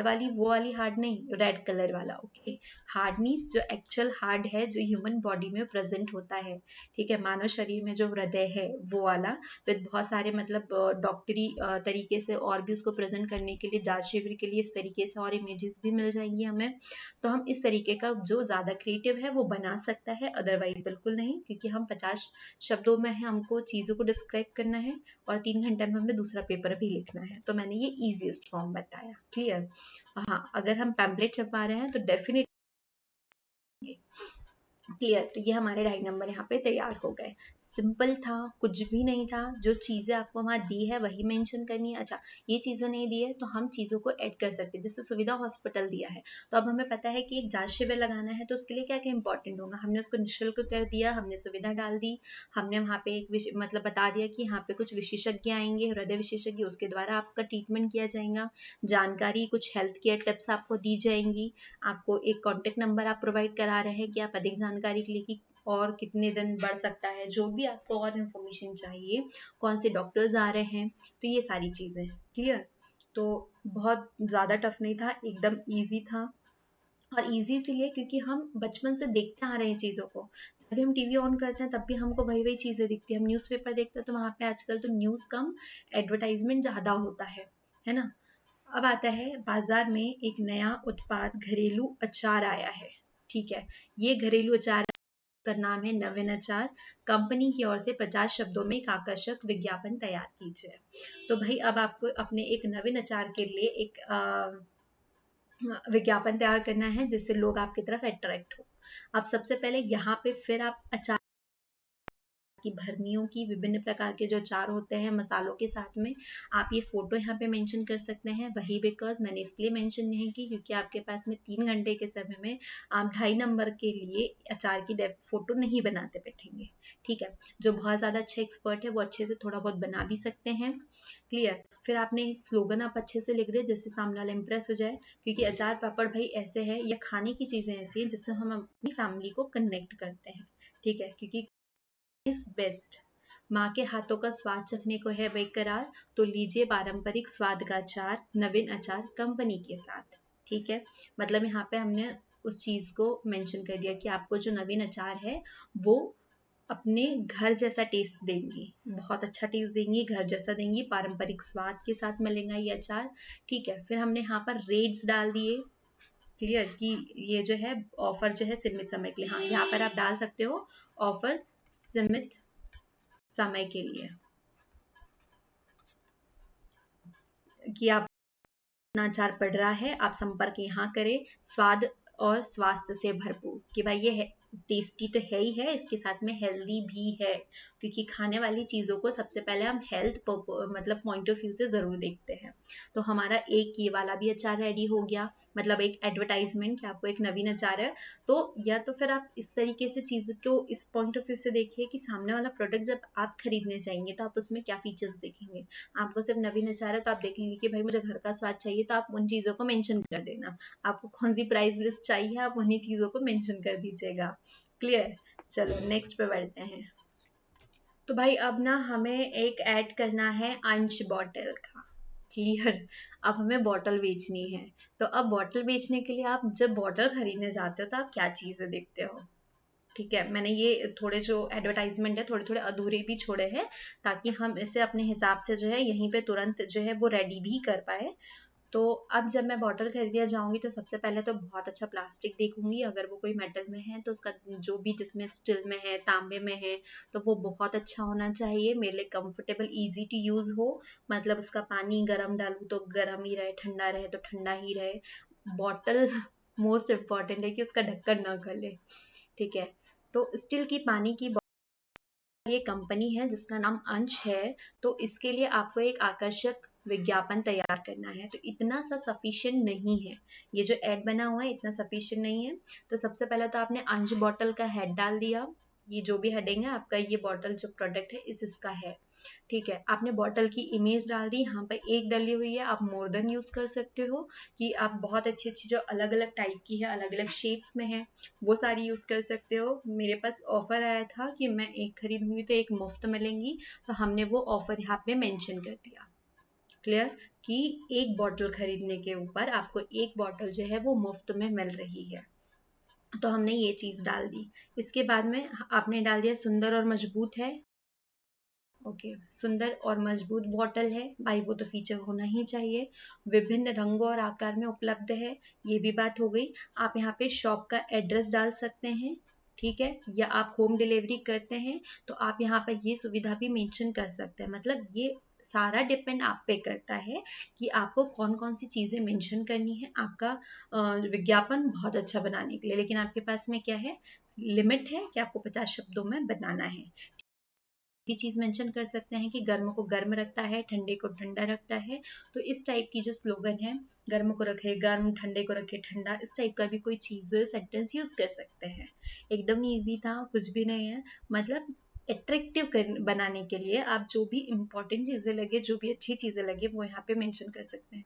S1: वाली वो वाली हार्ड नहीं, रेड कलर वाला। ओके, हार्ड मीन्स जो एक्चुअल हार्ड है जो ह्यूमन बॉडी में प्रेजेंट होता है। ठीक है, मानव शरीर में जो हृदय है वो वाला, विद बहुत सारे मतलब डॉक्टरी तरीके से और भी उसको प्रेजेंट करने के लिए जांच शिविर के लिए इस तरीके से और इमेजेस भी मिल जाएंगी हमें। तो हम इस तरीके का जो ज्यादा क्रिएटिव है वो बना सकता है, अदरवाइज बिल्कुल नहीं, क्योंकि हम 50 शब्दों में है, हमको चीजों को डिस्क्राइब करना है और 3 घंटे में हमें दूसरा पेपर भी लिखना है। तो मैंने ये इजीएस्ट फॉर्म बताया। क्लियर, हाँ, अगर हम पैम्पलेट छपवा रहे हैं तो डेफिनेटली क्लियर। तो ये हमारे 2.5 नंबर यहाँ पे तैयार हो गए। सिंपल था, कुछ भी नहीं था, जो चीज़ें आपको वहाँ दी है वही मेंशन करनी है। अच्छा, ये चीज़ें नहीं दी है तो हम चीज़ों को ऐड कर सकते हैं। जैसे सुविधा हॉस्पिटल दिया है तो अब हमें पता है कि एक जांच शिविर लगाना है, तो उसके लिए क्या क्या इंपॉर्टेंट होगा, हमने उसको निःशुल्क कर दिया, हमने सुविधा डाल दी, हमने वहाँ पे एक मतलब बता दिया कि यहाँ पे कुछ विशेषज्ञ आएंगे, हृदय विशेषज्ञ, उसके द्वारा आपका ट्रीटमेंट किया जाएगा। जानकारी, कुछ हेल्थ केयर टिप्स आपको दी जाएंगी। आपको एक कॉन्टेक्ट नंबर आप प्रोवाइड करा रहे हैं कि आप अधिक जानकारी के लिए कि और कितने दिन बढ़ सकता है, जो भी आपको और इन्फॉर्मेशन चाहिए, कौन से डॉक्टर्स आ रहे हैं, तो ये सारी चीज़ें क्लियर। तो बहुत ज़्यादा टफ नहीं था, एकदम ईजी था। और ईजी इसलिए क्योंकि हम बचपन से देखते आ रहे हैं चीज़ों को। जब भी हम टीवी ऑन करते हैं तब भी हमको वही वही चीज़ें दिखती है। हम न्यूज़पेपर देखते हैं तो वहाँ पे आजकल तो न्यूज़ कम, एडवर्टाइजमेंट ज़्यादा होता है ना। अब आता है बाजार में एक नया उत्पाद घरेलू अचार आया है। ठीक है, ये घरेलू अचार का नाम है नवीन अचार। कंपनी की ओर से 50 शब्दों में एक आकर्षक विज्ञापन तैयार कीजिए। तो भाई अब आपको अपने एक नवीन अचार के लिए एक विज्ञापन तैयार करना है जिससे लोग आपकी तरफ अट्रैक्ट हो। अब सबसे पहले यहाँ पे फिर आप अचार की भरनियों की, विभिन्न प्रकार के जो अचार होते हैं मसालों के साथ में, आप ये फोटो यहाँ पे मेंशन कर सकते हैं। वही बिकॉज मैंने इसलिए मेंशन नहीं की क्योंकि आपके पास में 3 घंटे के समय में आप 2.5 नंबर के लिए अचार की फोटो नहीं बनाते बैठेंगे। ठीक है, जो बहुत ज़्यादा अच्छे एक्सपर्ट है वो अच्छे से थोड़ा बहुत बना भी सकते हैं। क्लियर। फिर आपने एक स्लोगन आप अच्छे से लिख दे जिससे सामने वाला इंप्रेस हो जाए, क्योंकि अचार पापड़ भाई ऐसे है या खाने की चीज़ें ऐसी हैं जिससे हम अपनी फैमिली को कनेक्ट करते हैं। ठीक है, क्योंकि इज बेस्ट। माँ के हाथों का स्वाद चखने को है बेकरार, तो लीजिए पारंपरिक स्वाद का अचार, नवीन अचार कंपनी के साथ। ठीक है, मतलब यहाँ पे हमने उस चीज को मेंशन कर दिया कि आपको जो नवीन अचार है वो अपने घर जैसा टेस्ट देंगी, बहुत अच्छा टेस्ट देंगी, घर जैसा देंगी, पारंपरिक स्वाद के साथ मिलेगा ये अचार। ठीक है, फिर हमने यहाँ पर रेट्स डाल दिए। क्लियर, कि ये जो है ऑफर जो है सीमित समय के लिए, हाँ यहाँ पर आप डाल सकते हो ऑफर सीमित समय के लिए, कि आप अपना अचार पड़ रहा है, आप संपर्क यहाँ करें, स्वाद और स्वास्थ्य से भरपूर, कि भाई ये है टेस्टी तो है ही है, इसके साथ में हेल्दी भी है, क्योंकि खाने वाली चीज़ों को सबसे पहले हम हेल्थ मतलब पॉइंट ऑफ व्यू से ज़रूर देखते हैं। तो हमारा एक ये वाला भी अचार रेडी हो गया, मतलब एक एडवर्टाइजमेंट कि आपको एक नवीन अचार है। तो या तो फिर आप इस तरीके से चीज़ को इस पॉइंट ऑफ व्यू से देखिए कि सामने वाला प्रोडक्ट जब आप खरीदने जाएंगे तो आप उसमें क्या फीचर्स देखेंगे। आपको सिर्फ नवीन अचार है तो आप देखेंगे कि भाई मुझे घर का स्वाद चाहिए, तो आप उन चीज़ों को मेंशन कर देना। आपको कौन सी प्राइस लिस्ट चाहिए आप उन्हीं चीज़ों को मेंशन कर दीजिएगा। क्लियर। चलो नेक्स्ट पे बढ़ते हैं। तो भाई अब ना हमें एक ऐड करना है अंश बॉटल का। क्लियर। अब हमें बॉटल बेचनी है। तो अब बॉटल बेचने के लिए आप जब बॉटल खरीदने जाते हो तो आप क्या चीज़ें देखते हो। ठीक है, मैंने ये थोड़े जो एडवर्टाइजमेंट है थोड़े थोड़े अधूरे भी छोड़े हैं, ताकि हम इसे अपने हिसाब से जो है यहीं पे तुरंत जो है वो रेडी भी कर पाए। तो अब जब मैं बॉटल खरीदने जाऊंगी तो सबसे पहले तो बहुत अच्छा प्लास्टिक देखूंगी, अगर वो कोई मेटल में है तो उसका जो भी, जिसमें स्टील में है, तांबे में है, तो वो बहुत अच्छा होना चाहिए, मेरे लिए कंफर्टेबल, इजी टू यूज हो। मतलब उसका पानी गर्म डालूं तो गर्म ही रहे, ठंडा रहे तो ठंडा ही रहे। बॉटल मोस्ट इम्पॉर्टेंट है कि उसका ढक्कन ना गले। ठीक है, तो स्टील की पानी की, ये कंपनी है जिसका नाम अंश है, तो इसके लिए आपको एक आकर्षक विज्ञापन तैयार करना है। तो इतना सा सफिशिएंट नहीं है, ये जो ऐड बना हुआ है इतना सफिशिएंट नहीं है। तो सबसे पहले तो आपने अंश बॉटल का हेड डाल दिया, ये जो भी हेडिंग है आपका, ये बॉटल जो प्रोडक्ट है इसका है। ठीक है, आपने बॉटल की इमेज डाल दी, यहाँ पर एक डली हुई है, आप मोर देन यूज कर सकते हो, कि आप बहुत अच्छी अच्छी जो अलग अलग टाइप की है, अलग अलग शेप्स में है, वो सारी यूज कर सकते हो। मेरे पास ऑफर आया था कि मैं एक खरीदूंगी तो एक मुफ्त मिलेंगी, तो हमने वो ऑफर यहाँ पे मेंशन कर दिया। क्लियर, कि एक बॉटल खरीदने के ऊपर आपको एक बॉटल जो है वो मुफ्त में मिल रही है, तो हमने ये चीज डाल दी। इसके बाद में आपने डाल दिया सुंदर और मजबूत है। ओके, सुंदर और मजबूत बॉटल है भाई, वो तो फीचर होना ही चाहिए, विभिन्न रंगों और आकार में उपलब्ध है, ये भी बात हो गई। आप यहाँ पे शॉप का एड्रेस डाल सकते हैं। ठीक है, या आप होम डिलीवरी करते हैं तो आप यहाँ पर ये सुविधा भी मेंशन कर सकते हैं। मतलब ये सारा डिपेंड आप पे करता है कि आपको कौन कौन सी चीजें मेंशन करनी है आपका विज्ञापन बहुत अच्छा बनाने के लिए। लेकिन आपके पास में क्या है, लिमिट है कि आपको 50 शब्दों में बनाना है। ये चीज मेंशन कर सकते हैं कि गर्म को गर्म रखता है, ठंडे को ठंडा रखता है। तो इस टाइप की जो स्लोगन है, गर्म को रखे गर्म, ठंडे को रखे ठंडा, इस टाइप का भी कोई चीज सेंटेंस यूज कर सकते हैं। एकदम इजी था, कुछ भी नहीं है। मतलब अट्रैक्टिव बनाने के लिए आप जो भी इंपॉर्टेंट चीजें लगे, जो भी अच्छी चीजें लगे, वो यहाँ पे मेंशन कर सकते हैं।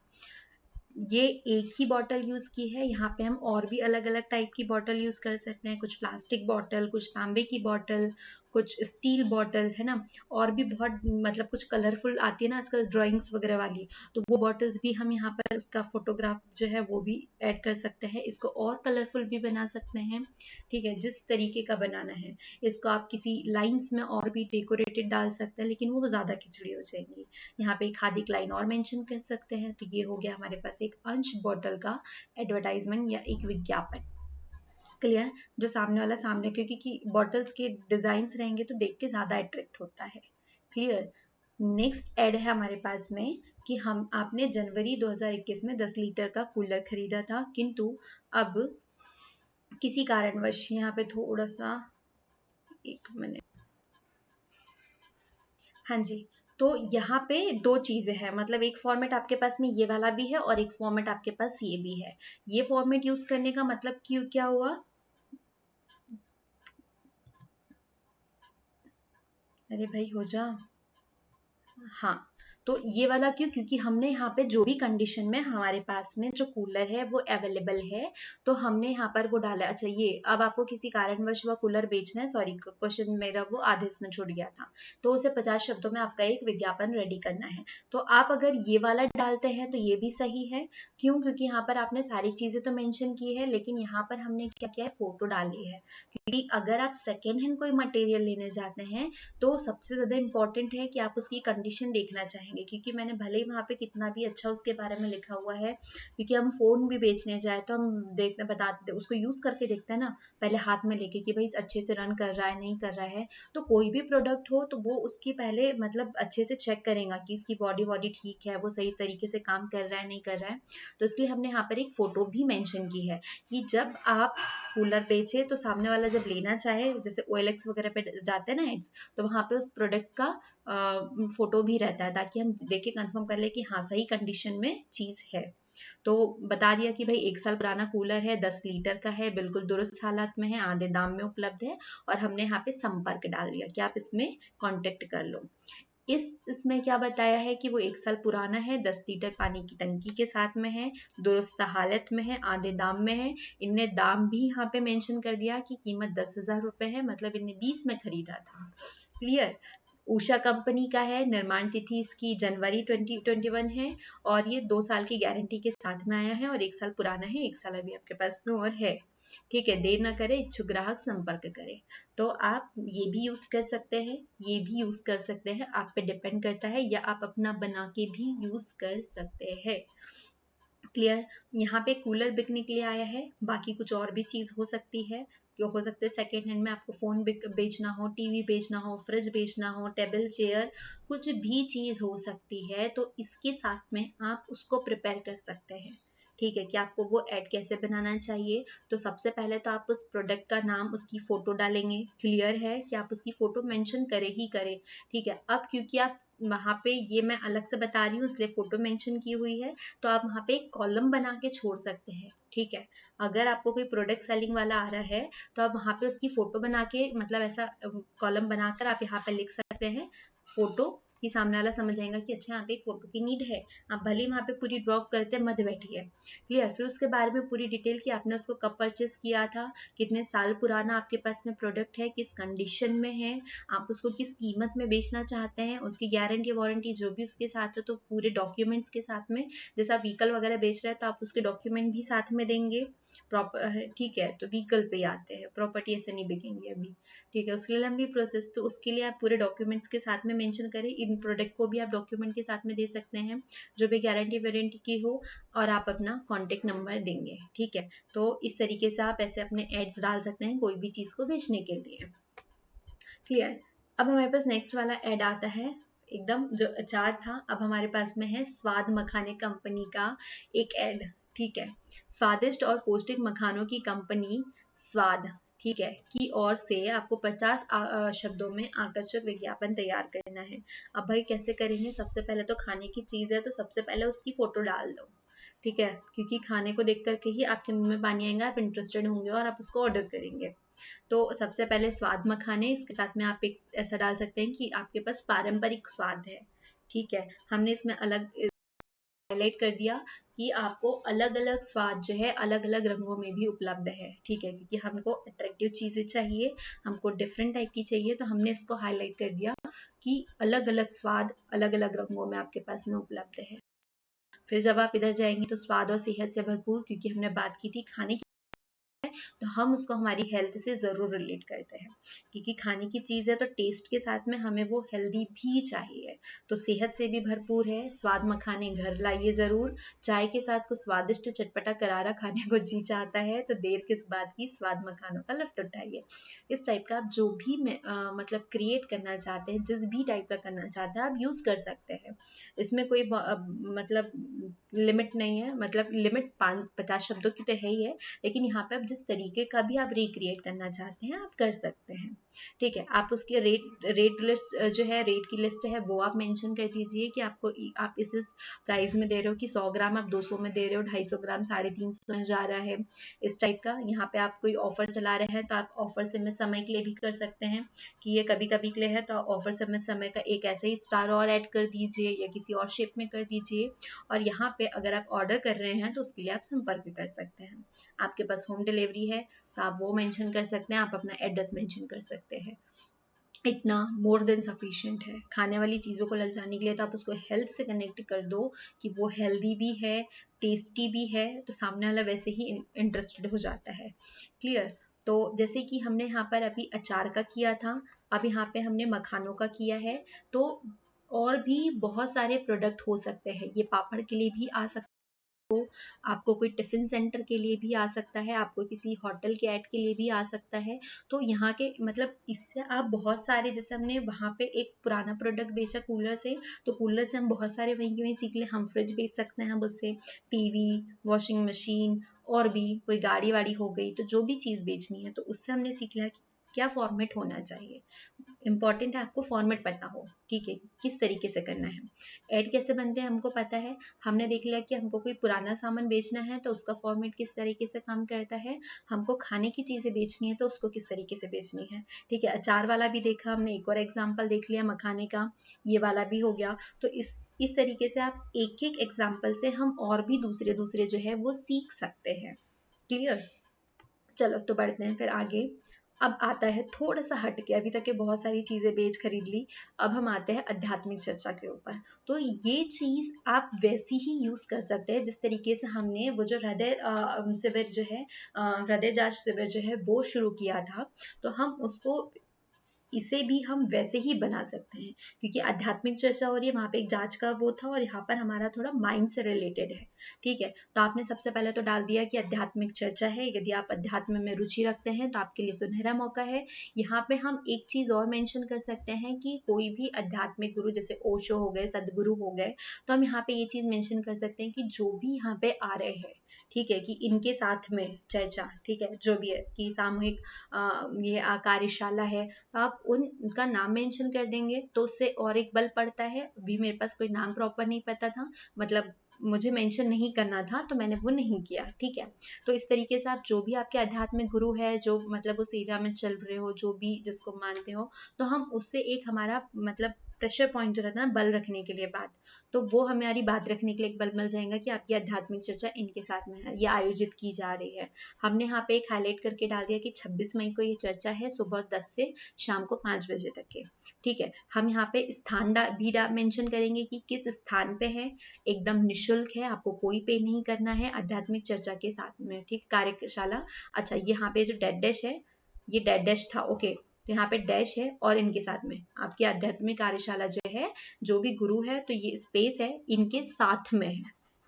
S1: ये एक ही बॉटल यूज की है, यहाँ पे हम और भी अलग अलग टाइप की बॉटल यूज कर सकते हैं, कुछ प्लास्टिक बॉटल, कुछ तांबे की बॉटल, कुछ स्टील बॉटल, है ना। और भी बहुत मतलब कुछ कलरफुल आती है ना आजकल ड्राइंग्स वगैरह वाली, तो वो बॉटल्स भी हम यहाँ पर उसका फोटोग्राफ जो है वो भी ऐड कर सकते हैं। इसको और कलरफुल भी बना सकते हैं, ठीक है, जिस तरीके का बनाना है। इसको आप किसी लाइंस में और भी डेकोरेटेड डाल सकते हैं, लेकिन वो ज्यादा खिचड़ी हो जाएंगी। यहाँ पे एक खादी लाइन और मेंशन कर सकते हैं। तो ये हो गया हमारे पास एक अंश बॉटल का एडवर्टाइजमेंट या एक विज्ञापन। क्लियर। जो सामने वाला सामने, क्योंकि बॉटल्स के डिजाइन रहेंगे तो देख के ज्यादा अट्रैक्ट होता है। क्लियर। नेक्स्ट एड है हमारे पास में कि हम आपने जनवरी 2021 में 10 लीटर का कूलर खरीदा था, किंतु अब किसी कारणवश, यहाँ पे थोड़ा सा, एक मिनट, हाँ जी। तो यहाँ पे दो चीजें हैं, मतलब एक फॉर्मेट आपके पास में ये वाला भी है और एक फॉर्मेट आपके पास ये भी है। ये फॉर्मेट यूज करने का मतलब क्यों, क्या हुआ, अरे भाई हो जा, हाँ। तो ये वाला क्यों, क्योंकि हमने यहाँ पे जो भी कंडीशन में हमारे पास में जो कूलर है वो अवेलेबल है, तो हमने यहाँ पर वो डाला। अच्छा, ये अब आपको किसी कारणवश वो कूलर बेचना है, सॉरी क्वेश्चन मेरा वो आधे में छूट गया था, तो उसे 50 शब्दों में आपका एक विज्ञापन रेडी करना है। तो आप अगर ये वाला डालते हैं तो ये भी सही है। क्यों, क्योंकि यहाँ पर आपने सारी चीजें तो मेंशन की है, लेकिन यहाँ पर हमने क्या किया है, फोटो डाली है। क्योंकि अगर आप सेकेंड हैंड कोई मटेरियल लेने जाते हैं तो सबसे ज्यादा इंपॉर्टेंट है कि आप उसकी कंडीशन देखना चाहेंगे, क्योंकि मैंने भले ही वहां पे कितना भी अच्छा उसके बारे में लिखा हुआ है, क्योंकि हम फोन भी बेचने जाए तो हम देखते बताते उसको यूज करके देखते हैं ना, पहले हाथ में लेके कि भाई अच्छे से रन कर रहा है नहीं कर रहा है। तो कोई भी प्रोडक्ट हो तो वो उसकी पहले मतलब अच्छे से चेक करेगा कि उसकी बॉडी वॉडी ठीक है, वो सही तरीके से काम कर रहा है नहीं कर रहा है। तो इसलिए हमने यहाँ पर एक फोटो भी मेंशन की है कि जब आप कूलर बेचे तो सामने वाला जब लेना चाहे, जैसे OLX वगैरह पे जाते हैं ना एड्स, तो वहां पे उस प्रोडक्ट का फोटो भी रहता है, ताकि हम देख के कंफर्म कर ले कि हाँ सही कंडीशन में चीज है। तो बता दिया कि भाई 1 साल पुराना कूलर है, 10 लीटर का है, बिल्कुल दुरुस्त हालत में है, आधे दाम में उपलब्ध है, और हमने यहाँ पे संपर्क डाल दिया कि आप इसमें कांटेक्ट कर लो। इसमें क्या बताया है कि वो 1 साल पुराना है, 10 लीटर पानी की टंकी के साथ में है, दुरुस्त हालत में है, आधे दाम में है। इनने दाम भी यहाँ पे मेंशन कर दिया कि कीमत 10,000 रुपए है, मतलब इनने 20 में खरीदा था। क्लियर। उषा कंपनी का है, निर्माण तिथि इसकी जनवरी 2021 है, और ये 2 साल की गारंटी के साथ में आया है, और 1 साल पुराना है, 1 साल अभी आपके पास में और है। ठीक है, देर ना करे, इच्छुक ग्राहक संपर्क करे। तो आप ये भी यूज कर सकते हैं, ये भी यूज कर सकते हैं, आप पे डिपेंड करता है, या आप अपना बना के भी यूज कर सकते हैं। क्लियर। यहाँ पे कूलर बिकने के लिए आया है, बाकी कुछ और भी चीज हो सकती है, क्यों हो सकता है सेकेंड हैंड में आपको फोन बेचना हो, टीवी बेचना हो, फ्रिज बेचना हो, टेबल चेयर, कुछ भी चीज हो सकती है, तो इसके साथ में आप उसको प्रिपेयर कर सकते हैं। ठीक है, कि आपको वो ऐड कैसे बनाना चाहिए। तो सबसे पहले तो आप उस प्रोडक्ट का नाम, उसकी फोटो डालेंगे। क्लियर है कि आप उसकी फोटो मेंशन करें ही करें। ठीक है, अब क्योंकि आप वहां पे, ये मैं अलग से बता रही हूँ इसलिए फोटो मेंशन की हुई है, तो आप वहां पे एक कॉलम बना के छोड़ सकते हैं। ठीक है, अगर आपको कोई प्रोडक्ट सेलिंग वाला आ रहा है तो आप वहां पे उसकी फोटो बना के, मतलब ऐसा कॉलम बनाकर आप यहाँ पे लिख सकते हैं फोटो, कि सामने वाला समझ जाएगा कि अच्छा यहाँ पे एक फोटो की नीड है। आप भले ही वहां पे पूरी ड्रॉप करते मत बैठिए। क्लियर। फिर उसके बारे में पूरी डिटेल कि आपने उसको कब परचेस किया था, कितने साल पुराना आपके पास में प्रोडक्ट है, किस कंडीशन में है, आप उसको किस कीमत में बेचना चाहते हैं, उसकी गारंटी वारंटी जो भी उसके साथ है, तो पूरे डॉक्यूमेंट्स के साथ में। जैसा व्हीकल वगैरह बेच रहे हैं तो आप उसके डॉक्यूमेंट भी साथ में देंगे प्रॉपर। ठीक है, तो व्हीकल पे आते हैं, प्रॉपर्टी ऐसे नहीं बिकेंगे अभी। ठीक है, उसके लिए लंबी प्रोसेस, तो उसके लिए आप पूरे डॉक्यूमेंट्स के साथ में मेंशन करें। इन प्रोडक्ट को भी आप डॉक्यूमेंट के साथ में दे सकते हैं, जो भी गारंटी वारंटी की हो, और आप अपना कॉन्टेक्ट नंबर देंगे। ठीक है, तो इस तरीके से आप ऐसे अपने एड्स डाल सकते हैं कोई भी चीज को बेचने के लिए। क्लियर। अब हमारे पास नेक्स्ट वाला एड आता है, एकदम जो अचार था, अब हमारे पास में है स्वाद मखाने कंपनी का एक एड। ठीक है, स्वादिष्ट और पौष्टिक मखानों की कंपनी स्वाद, ठीक है, की और से आपको 50 शब्दों में आकर्षक विज्ञापन तैयार करना है। अब भाई कैसे करेंगे? सबसे पहले तो खाने की चीज है तो सबसे पहले उसकी फोटो डाल दो, ठीक है, क्योंकि खाने को देख करके ही आपके मुंह में पानी आएगा, आप इंटरेस्टेड होंगे और आप उसको ऑर्डर करेंगे। तो सबसे पहले स्वाद मखाने, इसके साथ में आप एक ऐसा डाल सकते हैं कि आपके पास पारंपरिक स्वाद है, ठीक है। हमने इसमें अलग हाईलाइट कर दिया कि आपको अलग अलग स्वाद जो है अलग अलग रंगों में भी उपलब्ध है, ठीक है, क्योंकि हमको अट्रैक्टिव चीजें चाहिए, हमको डिफरेंट टाइप की चाहिए, तो हमने इसको हाईलाइट कर दिया कि अलग अलग स्वाद अलग अलग रंगों में आपके पास में उपलब्ध है। फिर जब आप इधर जाएंगे तो स्वाद और सेहत से भरपूर, क्योंकि हमने बात की थी खाने की, तो हम उसको हमारी हेल्थ से ज़रूर रिलेट करते हैं, क्योंकि खाने की चीज़ है तो टेस्ट के साथ में हमें वो हेल्दी भी चाहिए। तो सेहत से भी भरपूर है, स्वाद मखाने घर लाइए ज़रूर। चाय के साथ कुछ स्वादिष्ट चटपटा करारा खाने को जी चाहता है तो देर किस बात की, स्वाद मखानों का लुत्फ उठाइए। इस टाइप का आप जो भी मतलब क्रिएट करना चाहते हैं, जिस भी टाइप का करना चाहते हैं आप यूज़ कर सकते हैं। इसमें कोई मतलब लिमिट नहीं है, मतलब लिमिट 50 शब्दों की तो है ही है, लेकिन यहाँ पे आप जिस तरीके का भी आप रिक्रिएट करना चाहते हैं आप कर सकते हैं, ठीक है। आप उसके रेट लिस्ट जो है, रेट की लिस्ट है वो आप मेंशन कर दीजिए कि आपको आप इस प्राइस में दे रहे हो कि 100 ग्राम आप 200 में दे रहे हो, 250 ग्राम 350 में जा रहा है, इस टाइप का। यहाँ पे आप कोई ऑफर चला रहे हैं तो आप ऑफर समय के लिए भी कर सकते हैं कि ये कभी कभी के लिए है, तो ऑफर समय का एक ऐसे ही स्टार और ऐड कर दीजिए या किसी और शेप में कर दीजिए। और यहाँ पे अगर आप ऑर्डर कर रहे हैं तो उसके लिए आप संपर्क कर सकते हैं। आपके पास होम डिलीवरी है तो आप वो मेंशन कर सकते हैं, आप अपना एड्रेस मेंशन कर सकते हैं। इतना मोर देन सफिशिएंट है। खाने वाली चीज़ों को ललचाने के लिए तो आप उसको हेल्थ से कनेक्ट कर दो कि वो हेल्दी भी है, टेस्टी भी है, तो सामने वाला वैसे ही इंटरेस्टेड हो जाता है। क्लियर? तो जैसे कि हमने यहाँ पर अभी अचार का किया था, अब यहाँ पे हमने मखानों का किया है, तो और भी बहुत सारे प्रोडक्ट हो सकते हैं। ये पापड़ के लिए भी आ सकते, आपको कोई टिफिन सेंटर के लिए भी आ सकता है, आपको किसी होटल के ऐड के लिए भी आ सकता है। तो यहाँ के मतलब इससे आप बहुत सारे, जैसे हमने वहाँ पे एक पुराना प्रोडक्ट बेचा कूलर से, तो कूलर से हम बहुत सारे वहीं के वहीं सीख ले, हम फ्रिज बेच सकते हैं, हम उससे टीवी, वॉशिंग मशीन और भी कोई गाड़ी वाड़ी हो गई, तो जो भी चीज़ बेचनी है तो उससे हमने सीख लिया कि क्या फॉर्मेट होना चाहिए। इंपॉर्टेंट है आपको फॉर्मेट पता हो, ठीक है, कि किस तरीके से करना है। ऐड कैसे बनते हैं हमको पता है, हमने देख लिया कि हमको कोई पुराना सामान बेचना है तो उसका फॉर्मेट किस तरीके से काम करता है, हमको खाने की चीज़ें बेचनी है तो उसको किस तरीके से बेचनी है, ठीक है। अचार वाला भी देखा हमने, एक और एग्जाम्पल देख लिया मखाने का, ये वाला भी हो गया। तो इस तरीके से आप एक एक एग्जाम्पल से हम और भी दूसरे दूसरे जो है वो सीख सकते हैं। क्लियर? चलो तो बढ़ते हैं फिर आगे। अब आता है थोड़ा सा हट के, अभी तक के बहुत सारी चीजें बेच खरीद ली, अब हम आते हैं आध्यात्मिक चर्चा के ऊपर। तो ये चीज आप वैसी ही यूज कर सकते हैं जिस तरीके से हमने वो जो हृदय शिविर जो है, हृदय जांच शिविर जो है वो शुरू किया था, तो हम उसको इसे भी हम वैसे ही बना सकते हैं, क्योंकि आध्यात्मिक चर्चा हो रही है, वहां पे एक जांच का वो था और यहाँ पर हमारा थोड़ा माइंड से रिलेटेड है, ठीक है। तो आपने सबसे पहले तो डाल दिया कि आध्यात्मिक चर्चा है, यदि आप अध्यात्म में रुचि रखते हैं तो आपके लिए सुनहरा मौका है। यहाँ पे हम एक चीज और मेंशन कर सकते हैं कि कोई भी आध्यात्मिक गुरु, जैसे ओशो हो गए, सदगुरु हो गए, तो हम यहाँ पे ये चीज मेंशन कर सकते हैं कि जो भी यहाँ पे आ रहे हैं, ठीक है, कि इनके साथ में चर्चा, ठीक है, जो भी है कि सामूहिक ये कार्यशाला है, आप उनका नाम मेंशन कर देंगे तो उससे और एक बल पड़ता है। अभी मेरे पास कोई नाम प्रॉपर नहीं पता था, मतलब मुझे मेंशन नहीं करना था तो मैंने वो नहीं किया, ठीक है। तो इस तरीके से आप जो भी आपके आध्यात्मिक गुरु है, जो मतलब उस एरिया में चल रहे हो, जो भी जिसको मानते हो, तो हम उससे एक हमारा मतलब प्रेशर पॉइंट जो रहता है ना, बल रखने के लिए बात, तो वो हमारी बात रखने के लिए एक बल मिल जाएगा कि आपकी आध्यात्मिक चर्चा इनके साथ में है, ये आयोजित की जा रही है। हमने यहाँ पे एक हाईलाइट करके डाल दिया कि 26 मई को ये चर्चा है, सुबह 10 से शाम को 5 बजे तक के, ठीक है। हम यहाँ पे स्थान भी मेंशन करेंगे कि किस स्थान पे है, एकदम निशुल्क है, आपको कोई पे नहीं करना है, आध्यात्मिक चर्चा के साथ में, ठीक, कार्यशाला। अच्छा, यहाँ पे जो डेड डैश है, ये डेड डैश था, ओके, तो यहाँ पे डैश है और इनके साथ में आपकी आध्यात्मिक कार्यशाला जो है, जो भी गुरु है, तो ये स्पेस है इनके साथ में है,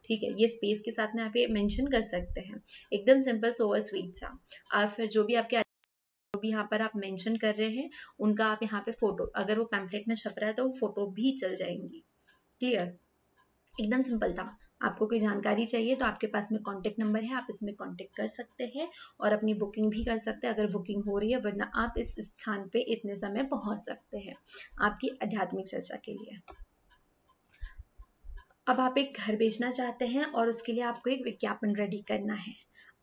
S1: ठीक है, ये स्पेस के साथ में आप ये मेंशन कर सकते हैं, एकदम सिंपल सोवर स्वीट सा। और फिर जो भी आपके जो भी यहाँ पर आप मेंशन कर रहे हैं उनका आप यहाँ पे फोटो, अगर वो पैम्पलेट में छप रहा है तो वो फोटो भी चल जाएंगी। क्लियर? एकदम सिंपल था। आपको कोई जानकारी चाहिए तो आपके पास में कॉन्टेक्ट नंबर है, आप इसमें कॉन्टेक्ट कर सकते हैं और अपनी बुकिंग भी कर सकते हैं अगर बुकिंग हो रही है, वरना आप इस स्थान पे इतने समय पहुंच सकते हैं आपकी आध्यात्मिक चर्चा के लिए। अब आप एक घर बेचना चाहते हैं और उसके लिए आपको एक विज्ञापन रेडी करना है।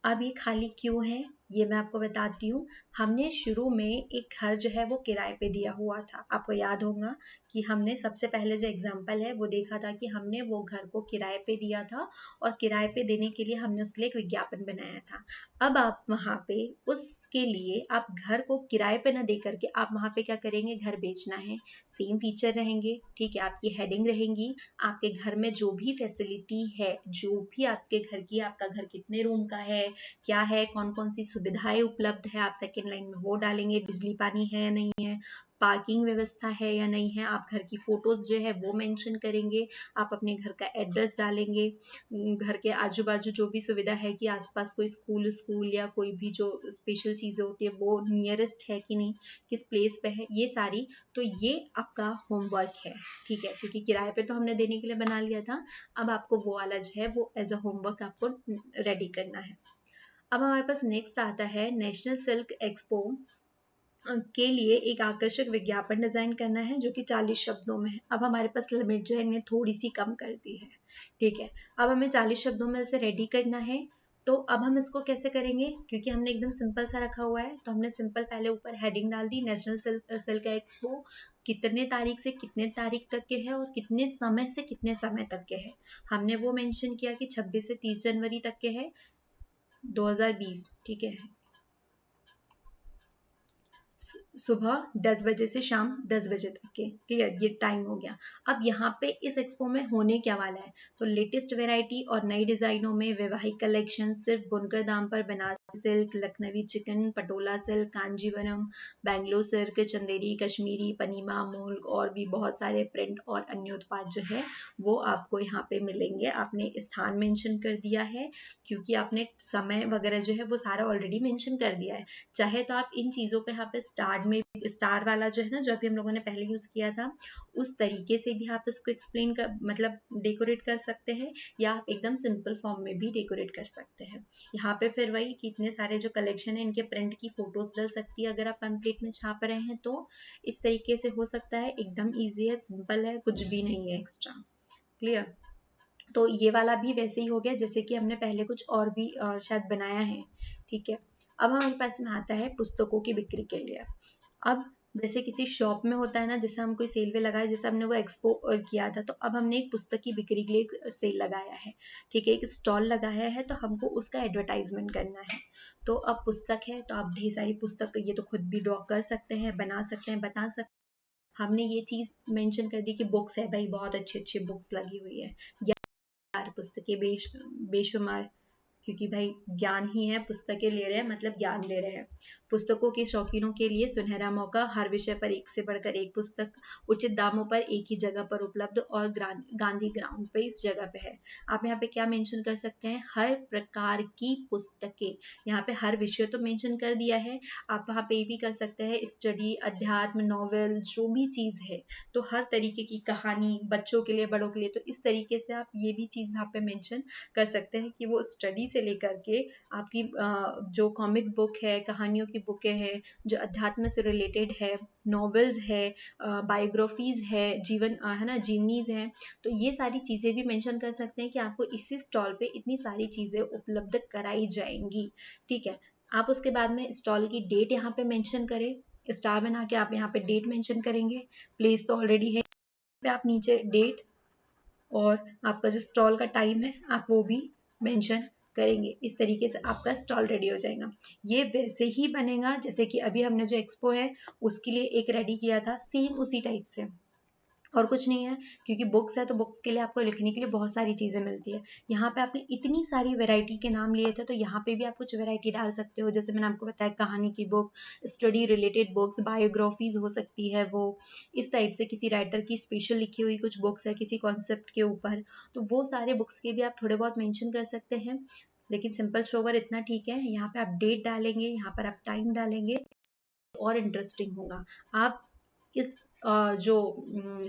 S1: अब ये खाली क्यों है ये मैं आपको बताती हूँ। हमने शुरू में एक घर जो है वो किराए पे दिया हुआ था। आपको याद होगा कि हमने सबसे पहले जो एग्जाम्पल है वो देखा था कि हमने वो घर को किराए पे दिया था और किराए पे देने के लिए हमने उसके लिए एक विज्ञापन बनाया था। अब आप वहाँ पे उसके लिए आप घर को किराए पे ना दे करके आप वहाँ पे क्या करेंगे, घर बेचना है। सेम फीचर रहेंगे, ठीक है, आपकी हेडिंग रहेंगी, आपके घर में जो भी फैसिलिटी है, जो भी आपके घर की, आपका घर कितने रूम का है, क्या है, कौन कौन सी सुविधाएं उपलब्ध है, आप सेकेंड लाइन में वो डालेंगे, बिजली पानी है या नहीं है, पार्किंग व्यवस्था है या नहीं है, आप घर की फोटोज जो है वो मेंशन करेंगे, आप अपने घर का एड्रेस डालेंगे, घर के आजू बाजू जो भी सुविधा है कि आसपास कोई स्कूल स्कूल या कोई भी जो स्पेशल चीज़ें होती है वो नियरेस्ट है कि नहीं, किस प्लेस पे है, ये सारी। तो ये आपका होमवर्क है, ठीक है, क्योंकि किराए पे तो हमने देने के लिए बना लिया था। अब आपको वो वाला जो है वो एज अ होमवर्क आपको रेडी करना है। अब हमारे पास नेक्स्ट आता है नेशनल सिल्क एक्सपो के लिए एक आकर्षक विज्ञापन डिजाइन करना है जो कि 40 शब्दों में है। अब हमारे पास लिमिट जो है इन्हें थोड़ी सी कम कर दी है, ठीक है। अब हमें 40 शब्दों में से रेडी करना है। तो अब हम इसको कैसे करेंगे, क्योंकि हमने एकदम सिंपल सा रखा हुआ है तो हमने सिंपल पहले ऊपर हेडिंग डाल दी, नेशनल सिल्क एक्सपो कितने तारीख से कितने तारीख तक के है और कितने समय से कितने समय तक के है। हमने वो मेंशन किया कि 26 से 30 जनवरी तक के है 2020, ठीक है, सुबह 10 बजे से शाम 10 बजे तक के, क्लियर, ये टाइम हो गया। अब यहाँ पे इस एक्सपो में होने क्या वाला है, तो लेटेस्ट वैरायटी और नई डिजाइनों में वैवाहिक कलेक्शन सिर्फ बुनकर दाम पर, Banarasi silk, Lucknowi chikan, Patola silk, Kanjeevaram, Bangalore silk, Chanderi, Kashmiri, पनीमा, मुल्क और भी बहुत सारे प्रिंट और अन्य उत्पाद जो है वो आपको यहाँ पे मिलेंगे। आपने स्थान मेंशन कर दिया है क्योंकि आपने समय वगैरह जो है वो सारा ऑलरेडी मेंशन कर दिया है। चाहे तो आप इन चीज़ों पे यहाँ पे स्टार में, स्टार वाला जो है ना जो अभी हम लोगों ने पहले यूज़ किया था उस तरीके से भी आप इसको एक्सप्लेन कर, मतलब डेकोरेट कर सकते हैं, या आप एकदम सिंपल फॉर्म में भी डेकोरेट कर सकते हैं। यहाँ पे फिर वही कि इतने सारे जो कलेक्शन है इनके प्रिंट की फोटोज डल सकती है अगर आप पैम्पलेट में छाप रहे हैं तो इस तरीके से हो सकता है। एकदम ईजी है, सिंपल है, कुछ भी नहीं है एक्स्ट्रा, क्लियर। तो ये वाला भी वैसे ही हो गया जैसे कि हमने पहले कुछ और भी शायद बनाया है, ठीक है। अब हमारे पास में आता है पुस्तकों की बिक्री के लिए। अब जैसे किसी शॉप में होता है ना, जैसे हम कोई सेल पे लगाए, जैसे हमने वो एक्सपो किया था, तो अब हमने एक पुस्तक की बिक्री के लिए एक सेल लगाया है, ठीक है, एक स्टॉल लगाया है, तो हमको उसका एडवर्टाइजमेंट करना है। तो अब पुस्तक है तो आप ढेर सारी पुस्तक ये तो खुद भी ड्रॉ कर सकते हैं, बना सकते हैं, बता सकते हैं। हमने ये चीज मेंशन कर दी कि बुक्स है भाई, बहुत अच्छी अच्छी बुक्स लगी हुई है, पुस्तकें बेशुमार, क्योंकि भाई ज्ञान ही है, पुस्तकें ले रहे हैं मतलब ज्ञान ले रहे हैं। पुस्तकों के शौकीनों के लिए सुनहरा मौका, हर विषय पर एक से बढ़कर एक पुस्तक, उचित दामों पर एक ही जगह पर उपलब्ध और गांधी ग्राउंड पे इस जगह पे है। आप यहाँ पे क्या मेंशन कर सकते हैं, हर प्रकार की पुस्तकें, यहाँ पे हर विषय तो मेंशन कर दिया है, आप वहाँ पे ये भी कर सकते हैं स्टडी, अध्यात्म, नॉवेल, जो भी चीज है, तो हर तरीके की कहानी, बच्चों के लिए बड़ों के लिए, तो इस तरीके से आप ये भी चीज यहाँ पे मेंशन कर सकते हैं कि वो स्टडी से लेकर के आपकी जो कॉमिक्स बुक है, कहानियों की बुकें हैं, जो अध्यात्म से रिलेटेड है, नॉवेल्स है, बायोग्राफीज है, जीवन है ना, जीवनीज है, तो ये सारी चीजें भी मेंशन कर सकते हैं कि आपको इसी स्टॉल पे इतनी सारी चीजें उपलब्ध कराई जाएंगी, ठीक है। आप उसके बाद में स्टॉल की डेट यहाँ पे मेंशन करें, स्टार बना के आप यहाँ पे डेट मेंशन करेंगे, प्लेस तो ऑलरेडी है, पे आप नीचे डेट और आपका जो स्टॉल का टाइम है आप वो भी मेंशन करेंगे। इस तरीके से आपका स्टॉल रेडी हो जाएगा। ये वैसे ही बनेगा जैसे कि अभी हमने जो एक्सपो है उसके लिए एक रेडी किया था, सेम उसी टाइप से, और कुछ नहीं है, क्योंकि बुक्स है तो बुक्स के लिए आपको लिखने के लिए बहुत सारी चीज़ें मिलती है। यहाँ पे आपने इतनी सारी वैरायटी के नाम लिए थे तो यहाँ पे भी आप कुछ वैरायटी डाल सकते हो, जैसे मैंने आपको बताया कहानी की book, study related books, biographies हो सकती है वो, इस टाइप से किसी राइटर की स्पेशल लिखी हुई कुछ बुक्स है किसी कॉन्सेप्ट के ऊपर, तो वो सारे बुक्स के भी आप थोड़े बहुत मैंशन कर सकते हैं। लेकिन सिंपल शोवर इतना ठीक है, यहाँ पे आप डेट डालेंगे, यहाँ पर आप टाइम डालेंगे और इंटरेस्टिंग होगा। आप इस जो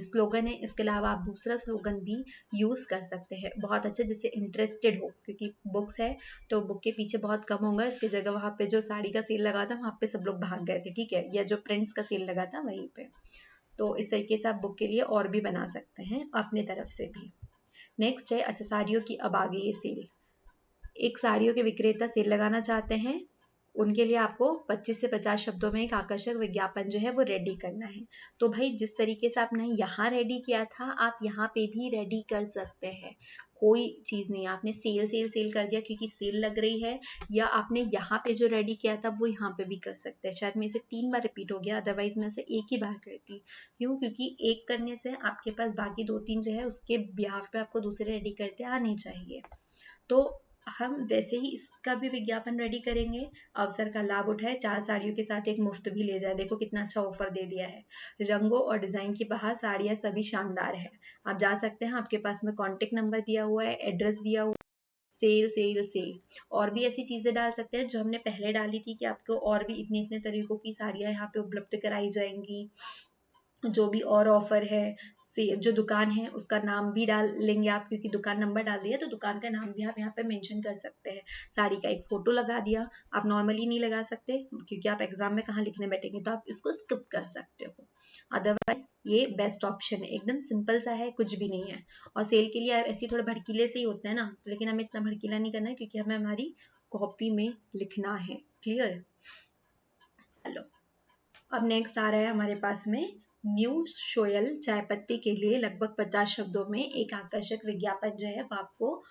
S1: स्लोगन है, इसके अलावा आप दूसरा स्लोगन भी यूज़ कर सकते हैं बहुत अच्छा, जिससे इंटरेस्टेड हो, क्योंकि बुक्स है तो बुक के पीछे बहुत कम होगा, इसकी जगह वहाँ पे जो साड़ी का सेल लगा था वहाँ पे सब लोग भाग गए थे, ठीक है, या जो प्रिंट्स का सेल लगा था वहीं पे। तो इस तरीके से आप बुक के लिए और भी बना सकते हैं अपने तरफ से भी। नेक्स्ट है, अच्छा साड़ियों की अब आ गई है सेल। एक साड़ियों के विक्रेता सेल लगाना चाहते हैं, उनके लिए आपको 25 से 50 शब्दों में एक आकर्षक विज्ञापन जो है वो रेडी करना है। तो भाई जिस तरीके से आपने यहाँ रेडी किया था, आप यहाँ पे भी रेडी कर सकते हैं। कोई चीज़ नहीं, आपने सेल सेल सेल कर दिया क्योंकि सेल लग रही है, या आपने यहाँ पे जो रेडी किया था वो यहाँ पे भी कर सकते हैं। शायद मेरे से 3 बार रिपीट हो गया, अदरवाइज मैं से एक ही बार करती। क्यों? क्योंकि एक करने से आपके पास बाकी 2-3 जो है उसके बिहाफ पे आपको दूसरे रेडी करते आने चाहिए। तो हम वैसे ही इसका भी विज्ञापन रेडी करेंगे। अवसर का लाभ उठाए, 4 साड़ियों के साथ एक मुफ्त भी ले जाए। देखो कितना अच्छा ऑफर दे दिया है। रंगों और डिजाइन की बहार, साड़ियाँ सभी शानदार है। आप जा सकते हैं, आपके पास में कॉन्टेक्ट नंबर दिया हुआ है, एड्रेस दिया हुआ है। सेल सेल सेल, और भी ऐसी चीजें डाल सकते हैं जो हमने पहले डाली थी कि आपको और भी इतने इतने तरीकों की साड़ियाँ यहाँ पे उपलब्ध कराई जाएंगी। जो भी और ऑफर है, से जो दुकान है उसका नाम भी डाल लेंगे आप, क्योंकि दुकान नंबर डाल दिया तो दुकान का नाम भी आप यहाँ पे मेंशन कर सकते हैं। साड़ी का एक फोटो लगा दिया, आप नॉर्मली नहीं लगा सकते क्योंकि आप एग्जाम में कहाँ लिखने बैठेंगे, तो आप इसको स्किप कर सकते हो। अदरवाइज ये बेस्ट ऑप्शन है, एकदम सिंपल सा है, कुछ भी नहीं है। और सेल के लिए ऐसे थोड़ा भड़कीले से ही होते हैं ना, लेकिन हमें इतना भड़कीला नहीं करना है क्योंकि हमें हमारी कॉपी में लिखना है। क्लियर? चलो, अब नेक्स्ट आ रहा है हमारे पास में न्यू सोयल चाय पत्ती के लिए लगभग 50 शब्दों में एक आकर्षक विज्ञापन जो है वो आपको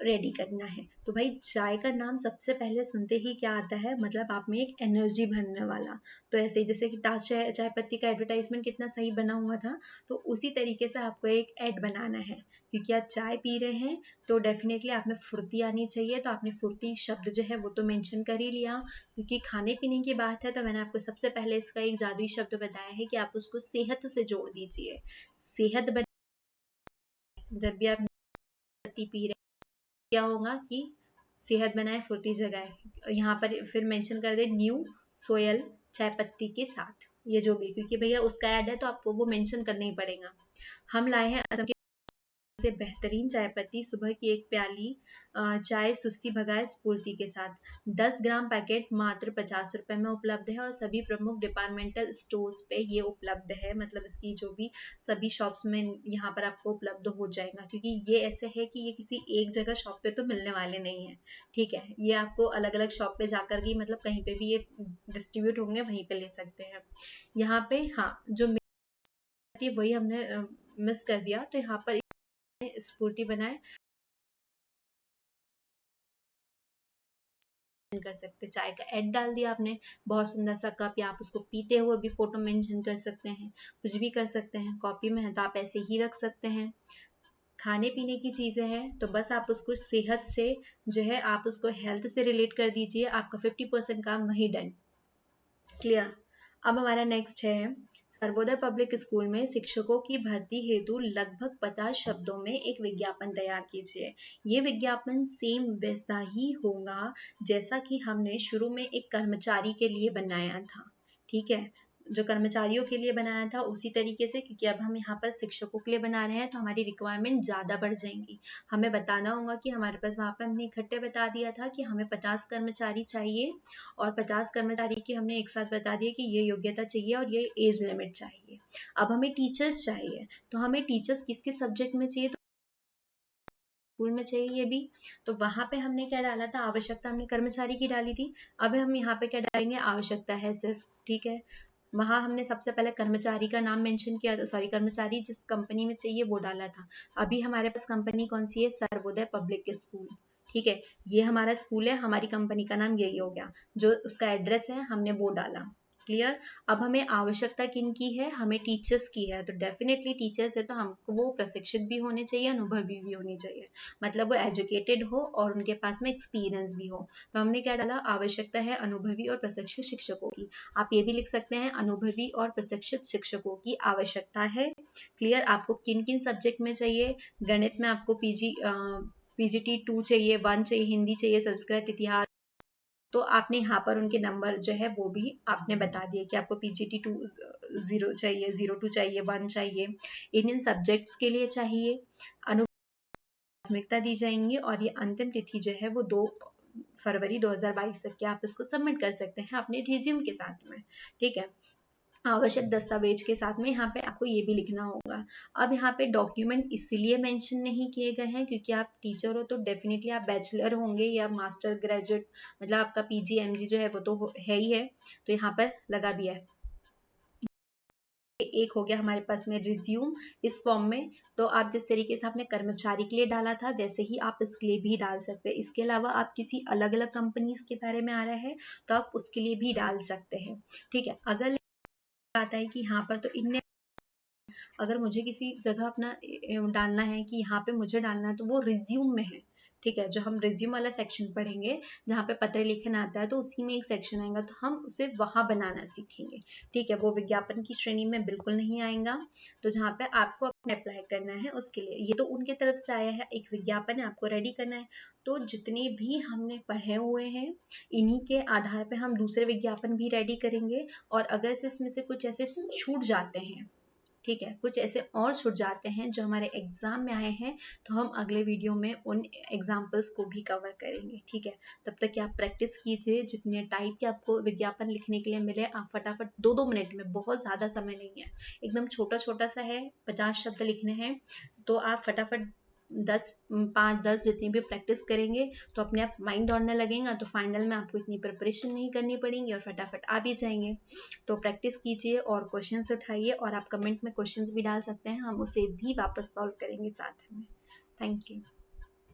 S1: रेडी करना है। तो भाई चाय का नाम सबसे पहले सुनते ही क्या आता है, मतलब आप में एक एनर्जी भरने वाला। तो ऐसे ही जैसे कि ताज चाय चाय पत्ती का एडवर्टाइजमेंट कितना सही बना हुआ था, तो उसी तरीके से आपको एक ऐड बनाना है। क्योंकि आप चाय पी रहे हैं तो डेफिनेटली आप में फुर्ती आनी चाहिए, तो आपने फुर्ती शब्द जो है वो तो मेंशन कर ही लिया। क्योंकि खाने पीने की बात है तो मैंने आपको सबसे पहले इसका एक जादुई शब्द बताया है कि आप उसको सेहत से जोड़ दीजिए। सेहत जब भी आप पत्ती पी रहे हैं क्या होगा कि सेहत बनाए फुर्ती जगाए। यहाँ पर फिर मेंशन कर दे न्यू सोयल चाय पत्ती के साथ, ये जो भी, क्योंकि भैया उसका ऐड है तो आपको वो मेंशन करना ही पड़ेगा। हम लाए हैं असम के से बेहतरीन चाय पत्ती, सुबह की एक प्याली चाय सुस्ती भगाए स्फूर्ति के साथ। 10 ग्राम पैकेट मात्र 50 रुपए में उपलब्ध है और सभी प्रमुख डिपार्टमेंटल स्टोर्स पे ये उपलब्ध है। मतलब इसकी जो भी सभी शॉप्स में यहाँ पर आपको उपलब्ध हो जाएगा, क्योंकि ये ऐसे है कि ये किसी एक जगह शॉप पे तो मिलने वाले नहीं है। ठीक है, ये आपको अलग अलग शॉप पे जाकर के मतलब कहीं पे भी ये डिस्ट्रीब्यूट होंगे, वहीं पे ले सकते हैं। यहाँ पे हाँ, जो वही हमने मिस कर दिया, तो यहाँ पर स्फूर्ति बनाए कर सकते। चाय का ऐड डाल दिया आपने, बहुत सुंदर सा कप, या आप उसको पीते हुए भी फोटो मेंशन कर सकते हैं, कुछ भी कर सकते हैं। कॉपी में है तो आप ऐसे ही रख सकते हैं। खाने पीने की चीजें हैं तो बस आप उसको सेहत से जो है आप उसको हेल्थ से रिलेट कर दीजिए, आपका 50% काम वही डन। क्लियर? अब हमारा नेक्स्ट है सर्वोदय पब्लिक स्कूल में शिक्षकों की भर्ती हेतु लगभग 50 शब्दों में एक विज्ञापन तैयार कीजिए। ये विज्ञापन सेम वैसा ही होगा जैसा कि हमने शुरू में एक कर्मचारी के लिए बनाया था। ठीक है, जो कर्मचारियों के लिए बनाया था उसी तरीके से, क्योंकि अब हम यहाँ पर शिक्षकों के लिए बना रहे हैं तो हमारी रिक्वायरमेंट ज़्यादा बढ़ जाएंगी। हमें बताना होगा कि हमारे पास वहाँ पर हमने इकट्ठे बता दिया था कि हमें 50 कर्मचारी चाहिए, और 50 कर्मचारी की हमने एक साथ बता दिया कि ये योग्यता चाहिए और ये एज लिमिट चाहिए। अब हमें टीचर्स चाहिए, तो हमें टीचर्स किस किस सब्जेक्ट में चाहिए, तो स्कूल में चाहिए ये भी। तो वहां पे हमने क्या डाला था, आवश्यकता हमने कर्मचारी की डाली थी। अब हम यहाँ पे क्या डालेंगे, आवश्यकता है सिर्फ। ठीक है, वहां हमने सबसे पहले कर्मचारी का नाम मेंशन किया, सॉरी कर्मचारी जिस कंपनी में चाहिए वो डाला था। अभी हमारे पास कंपनी कौन सी है, सर्वोदय पब्लिक स्कूल। ठीक है, ये हमारा स्कूल है, हमारी कंपनी का नाम यही हो गया, जो उसका एड्रेस है हमने वो डाला। क्लियर? अब हमें आवश्यकता किन की है, हमें टीचर्स की है, तो डेफिनेटली टीचर्स है तो हमको वो प्रशिक्षित भी होने चाहिए, अनुभवी भी होनी चाहिए। मतलब वो एजुकेटेड हो और उनके पास में एक्सपीरियंस भी हो। तो हमने क्या डाला, आवश्यकता है अनुभवी और प्रशिक्षित शिक्षकों की। आप ये भी लिख सकते हैं, अनुभवी और प्रशिक्षित शिक्षकों की आवश्यकता है। क्लियर? आपको किन किन सब्जेक्ट में चाहिए, गणित में आपको पीजीटी 2 चाहिए, 1 चाहिए, हिंदी चाहिए, संस्कृत, इतिहास, तो आपने यहाँ पर उनके नंबर जो है वो भी आपने बता दिए कि आपको PGT 2 चाहिए, 02 चाहिए, 1 चाहिए, इन सब्जेक्ट्स के लिए चाहिए, प्राथमिकता दी जाएंगी। और ये अंतिम तिथि जो है वो 2 फरवरी 2022 तक के आप इसको सबमिट कर सकते हैं अपने रिज्यूम के साथ में। ठीक है, आवश्यक दस्तावेज के साथ में यहाँ पे आपको ये भी लिखना होगा। अब यहाँ पे डॉक्यूमेंट इसलिए मेंशन नहीं किए गए हैं क्योंकि आप टीचर हो तो डेफिनेटली आप बैचलर होंगे या मास्टर ग्रेजुएट, मतलब आपका PG MG जो है वो तो है ही है, तो यहाँ पर लगा दिया है। एक हो गया हमारे पास में रिज्यूम इस फॉर्म में। तो आप जिस तरीके से आपने कर्मचारी के लिए डाला था वैसे ही आप इसके लिए भी डाल सकते हैं। इसके अलावा आप किसी अलग अलग कंपनीज के बारे में आ रहा है तो आप उसके लिए भी डाल सकते हैं। ठीक है, अगर आता है कि यहाँ पर तो इनने, अगर मुझे किसी जगह अपना डालना है कि यहाँ पे मुझे डालना है तो वो रिज्यूम में है। ठीक है, जो हम रिज्यूम वाला सेक्शन पढ़ेंगे जहाँ पे पत्र लेखन आता है तो उसी में एक सेक्शन आएगा तो हम उसे वहां बनाना सीखेंगे। ठीक है, वो विज्ञापन की श्रेणी में बिल्कुल नहीं आएगा। तो जहाँ पे आपको अपने अप्लाई करना है उसके लिए ये तो उनके तरफ से आया है, एक विज्ञापन है, आपको रेडी करना है। तो जितने भी हमने पढ़े हुए हैं इन्हीं के आधार पे हम दूसरे विज्ञापन भी रेडी करेंगे। और अगर से इसमें से कुछ ऐसे छूट जाते हैं, ठीक है, कुछ ऐसे और छूट जाते हैं जो हमारे एग्जाम में आए हैं तो हम अगले वीडियो में उन एग्जाम्पल्स को भी कवर करेंगे। ठीक है, तब तक कि आप प्रैक्टिस कीजिए, जितने टाइप के आपको विज्ञापन लिखने के लिए मिले आप फटाफट 2-2 मिनट में, बहुत ज़्यादा समय नहीं है, एकदम छोटा छोटा सा है, 50 शब्द लिखने हैं, तो आप फटाफट 5-10 जितनी भी प्रैक्टिस करेंगे तो अपने आप माइंड दौड़ने लगेगा, तो फाइनल में आपको इतनी प्रिपरेशन नहीं करनी पड़ेगी और फटाफट आ भी जाएंगे। तो प्रैक्टिस कीजिए और क्वेश्चंस उठाइए और आप कमेंट में क्वेश्चंस भी डाल सकते हैं, हम उसे भी वापस सॉल्व करेंगे साथ में। Thank you.